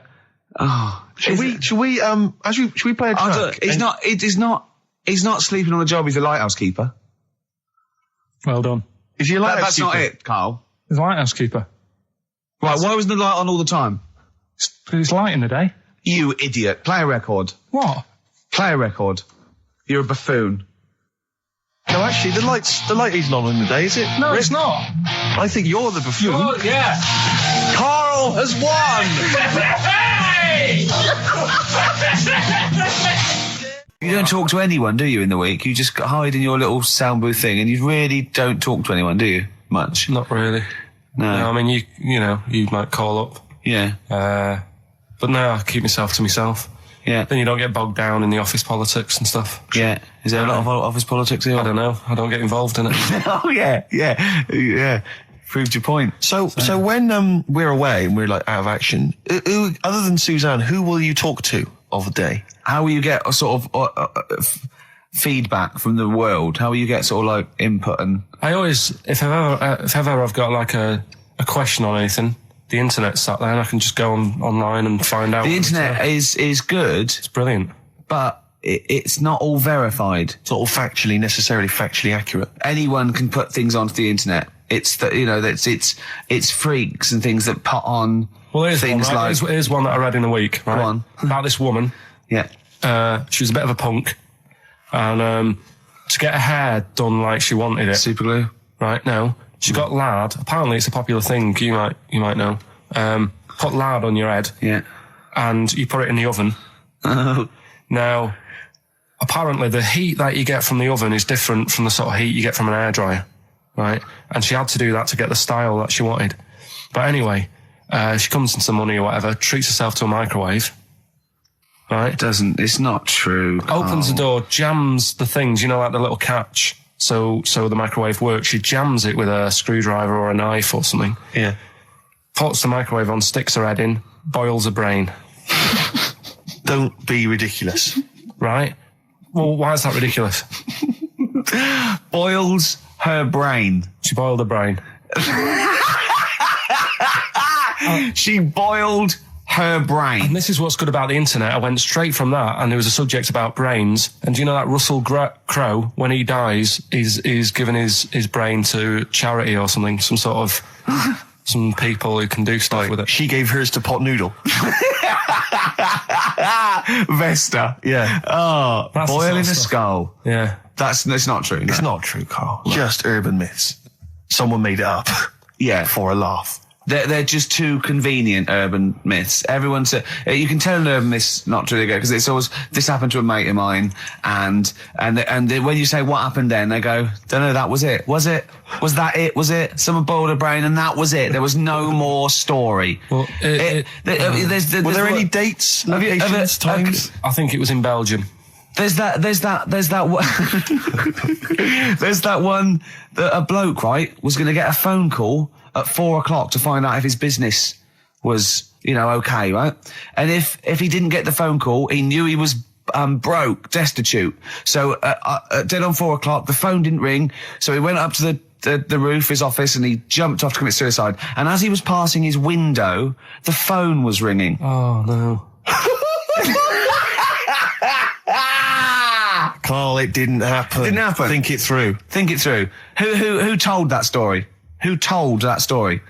Oh. Should we play a track? He's not sleeping on the job. He's a lighthouse keeper. Well done. Is he a lighthouse That's not keeper? it, Carl. He's a lighthouse keeper. Right. Why wasn't the light on all the time? It's light in the day. You idiot. Play a record. What? Play a record. You're a buffoon. No, actually, the light isn't on in the day, is it? No, Rick? it's not. I think you're the buffoon. Yeah. Carl has won! You don't talk to anyone, do you, in the week? You just hide in your little sound booth thing, and you really don't talk to anyone, do you? Much? Not really. No. I mean, you might call up. Yeah. But no, I keep myself to myself. Yeah. Then you don't get bogged down in the office politics and stuff. Yeah. Is there a lot of office politics here? I don't know. I don't get involved in it. Oh, yeah. Proved your point. So when we're away and we're like out of action, who, other than Suzanne, who will you talk to of the day? How will you get a sort of feedback from the world? How will you get sort of like input and... I always, if ever I've got like a question on anything, the internet's sat there and I can just go online and find out. The internet is good, It's brilliant. but it's not all verified. It's not all necessarily factually accurate. Anyone can put things onto the internet. It's it's freaks and things that put on things one, right? like... Here's one that I read in a week, right? Go on. About this woman. Yeah. She was a bit of a punk, and to get her hair done like she wanted it, Super glue. right? No, she got lard. Apparently, it's a popular thing. You might know. Put lard on your head, Yeah. and you put it in the oven. Now, apparently, the heat that you get from the oven is different from the sort of heat you get from an hairdryer, right? And she had to do that to get the style that she wanted. But anyway, she comes into money or whatever, treats herself to a microwave. Right? It's not true. Opens the door, jams the things, like the little catch. So the microwave works. She jams it with a screwdriver or a knife or something. Yeah. Puts the microwave on, sticks her head in, boils her brain. Don't be ridiculous. Right? Well, why is that ridiculous? Boils her brain. She boiled her brain. She boiled her brain. And this is what's good about the internet. I went straight from that, and there was a subject about brains. And do you know that Russell Crowe, when he dies, he's given his brain to charity or something, some sort of some people who can do stuff with it. She gave hers to Pot Noodle. Vesta. Yeah. Oh, That's the boiling sort a of stuff. skull. Yeah. That's not true. No. It's not true, Carl. Just urban myths. Someone made it up. Yeah. For a laugh. They're just too convenient urban myths. Everyone said you can tell an urban myth's not true because it's always this happened to a mate of mine, and when you say what happened then, they go, don't know, that was it. Was it? Was that it? Was it? Someone boiled a brain and that was it. There was no more story. Well, Were there any dates, locations, times? I think it was in Belgium. There's that one. There's that one that a bloke, right, was going to get a phone call at 4:00 to find out if his business was, okay, right? And if he didn't get the phone call, he knew he was broke, destitute. So dead on 4:00, the phone didn't ring. So he went up to the roof of his office and he jumped off to commit suicide. And as he was passing his window, the phone was ringing. Oh no. Carl, it didn't happen. Didn't happen. Think it through. Think it through. Who told that story? Who told that story?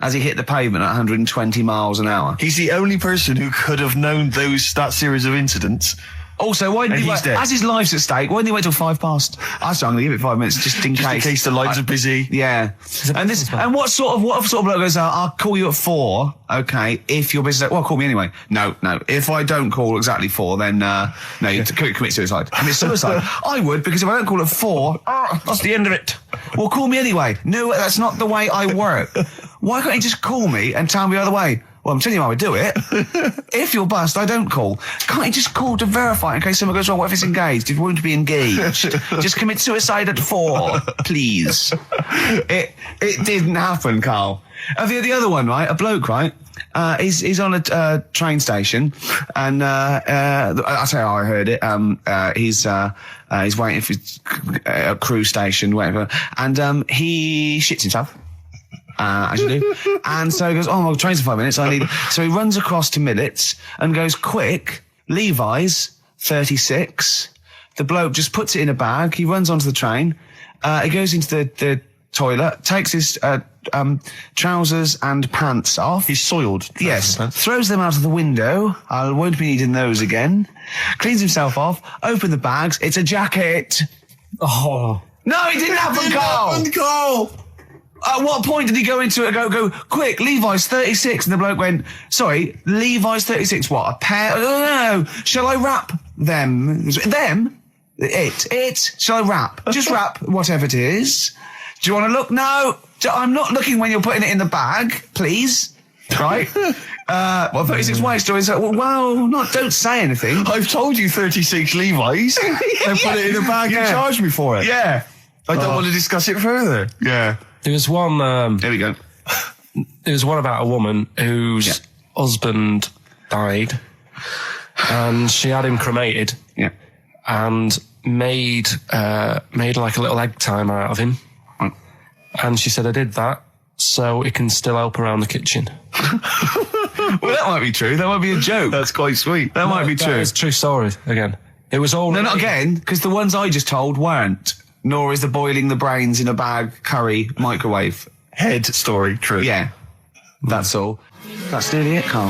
As he hit the pavement at 120 miles an hour. He's the only person who could have known that series of incidents. Also, why didn't And he he's wait? dead. As his life's at stake, why didn't he wait till 5 past? I was going to give it 5 minutes just in Just in case the lines are busy. Yeah. And what sort of bloke goes, I'll call you at 4, okay, if you're busy. Well, call me anyway. No. If I don't call exactly 4, then, no, you commit suicide. Commit suicide. I would, because if I don't call at 4, that's the end of it. Well, call me anyway. No, that's not the way I work. Why can't you just call me and tell me the other way? Well, I'm telling you how I do it. If you're bust, I don't call. Can't you just call to verify in case something goes wrong? What if it's engaged? It won't be engaged. Just commit suicide at 4, please. It didn't happen, Carl. The other one, right? A bloke, right? He's on a train station, and I'll tell you how I heard it. He's waiting for a cruise station, whatever, and he shits himself. As you do. And so he goes, oh, the train's in 5 minutes. So he runs across to Millets and goes, quick, Levi's 36. The bloke just puts it in a bag. He runs onto the train. He goes into the toilet, takes his trousers and pants off. He's soiled. Yes. Throws them out of the window. I won't be needing those again. Cleans himself off. Open the bags. It's a jacket. Oh. No, it didn't happen, Carl. At what point did he go into it and go, quick, Levi's 36? And the bloke went, sorry, Levi's 36, what, a pair? No. Shall I wrap them? Them? It. Shall I wrap? Just wrap whatever it is. Do you want to look? No. I'm not looking when you're putting it in the bag, please. Right? 36 white stories. Don't say anything. I've told you 36 Levi's. And put it in a bag and charged me for it. Yeah. I don't want to discuss it further. Yeah. There was one. There we go. There was one about a woman whose husband died, and she had him cremated. Yeah. And made like a little egg timer out of him. Mm. And she said, I did that so it can still help around the kitchen. Well, that might be true. That might be a joke. That's quite sweet. That might be true. It's true story again. It was all. No, not again, because the ones I just told weren't. Nor is the boiling the brains in a bag curry microwave. Head story, true. Yeah. That's all. That's nearly it, Carl.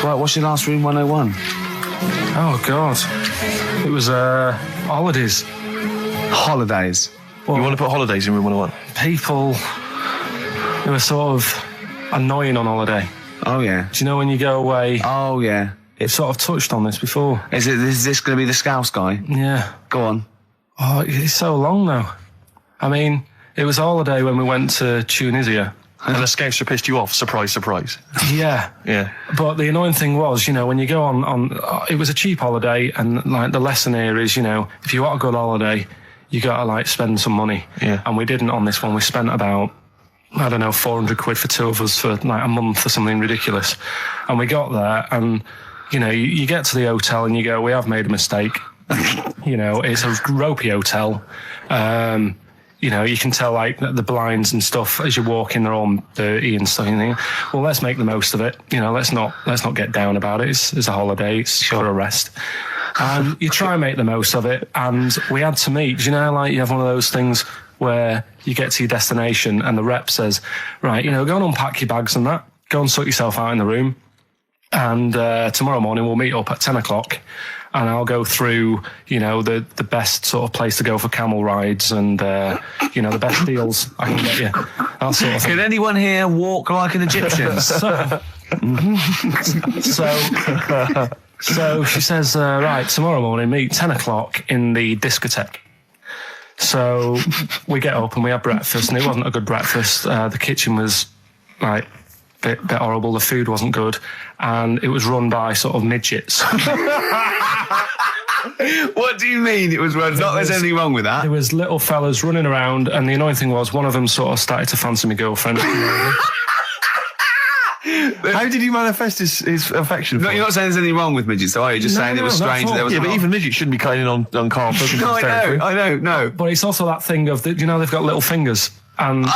Right, what's your last room 101? Oh, God. It was holidays. Holidays. Well, You want to put holidays in room 101? people who are sort of annoying on holiday. Oh, yeah. Do you know when you go away? Oh, yeah. It's sort of touched on this before. Is this going to be the Scouse guy? Yeah. Go on. Oh, it's so long now. I mean, it was a holiday when we went to Tunisia. And the Scouser pissed you off. Surprise, surprise. Yeah. Yeah. But the annoying thing was, when you go on it was a cheap holiday, and like the lesson here is, if you want a good holiday, you got to like spend some money. Yeah. And we didn't on this one. We spent about, I don't know, 400 quid for 2 of us for like a month or something ridiculous. And we got there and, you get to the hotel and you go, we have made a mistake. It's a ropey hotel. you can tell like the blinds and stuff as you're walking, they're all dirty and stuff. And you think, well, let's make the most of it. Let's not get down about it. It's a holiday. It's for a rest. And you try and make the most of it. And we had to meet. Like you have one of those things where you get to your destination and the rep says, right, go and unpack your bags and that. Go and sort yourself out in the room. And tomorrow morning we'll meet up at 10 o'clock. And I'll go through, the best sort of place to go for camel rides and, the best deals I can get you. That sort of thing. Can anyone here walk like an Egyptian? So she says, right, tomorrow morning, meet 10 o'clock in the discotheque. So we get up and we have breakfast, and it wasn't a good breakfast. The kitchen was, like, bit horrible. The food wasn't good, and it was run by sort of midgets. What do you mean it was run? Not there's anything wrong with that. There was little fellas running around, and the annoying thing was one of them sort of started to fancy my girlfriend. How did he manifest his affection for No, you're not saying there's anything wrong with midgets, though, are you? Just saying it was strange that there was... Yeah, but even midgets shouldn't be cutting in on Karl Pilkington's territory. I know, no. But it's also that thing of, they've got little fingers, and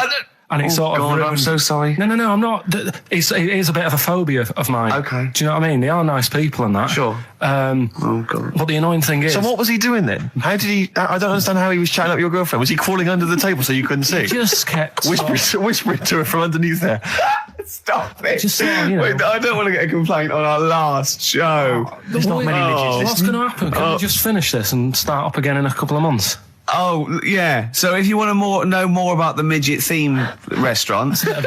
it's sort of... I'm so sorry. No, I'm not. It is a bit of a phobia of mine. Okay. Do you know what I mean? They are nice people and that. Sure. Oh, God. But the annoying thing is... So what was he doing then? How did he... I don't understand how he was chatting up your girlfriend. Was he crawling under the table so you couldn't see? Just kept... Whispering to her from underneath there. Stop it. Just Wait, I don't want to get a complaint on our last show. There's not many midgets What's going to happen? Can we just finish this and start up again in a couple of months? Oh, yeah. So if you want to know more about the midget theme restaurant, then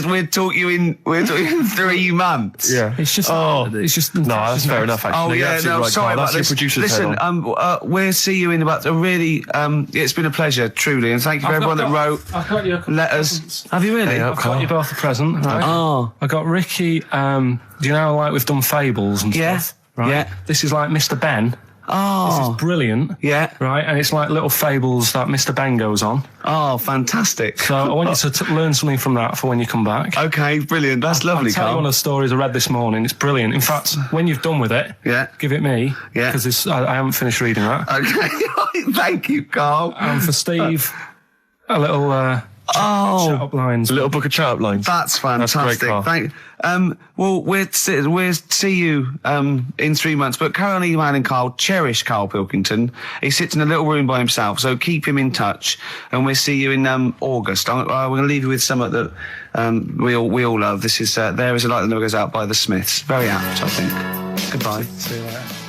we'll talk you in 3 months. Yeah. It's just... No, that's fair enough, actually. Oh, You're yeah, absolutely no, right, sorry Karl. about That's your this. producer's Listen, head on. we'll see you in about a really... it's been a pleasure, truly, and thank you for everyone that wrote I've got you a couple letters. Have you really? I've got you both a present. Right? Oh. I got Ricky, do you know, like we've done fables and Yeah. stuff? Right? Yeah. This is like Mr. Ben. Oh. This is brilliant. Yeah. Right, and it's like little fables that Mr. Ben goes on. Oh, fantastic. So I want you to learn something from that for when you come back. Okay, brilliant. That's lovely, I'll tell you Karl. one of the stories I read this morning. It's brilliant. In fact, when you've done with it, give it me. Yeah. Because I haven't finished reading that. Okay. Thank you, Karl. And for Steve, a little shut up lines. A little book of chat-up lines. That's fantastic. Karl. Well, we'll see you in 3 months. But carry on emailing Karl. Cherish Karl Pilkington. He sits in a little room by himself, so keep him in touch. And we'll see you in August. We're going to leave you with something that we all love. This is There Is a Light That Never Goes Out by the Smiths. Very apt, I think. Goodbye. See you later.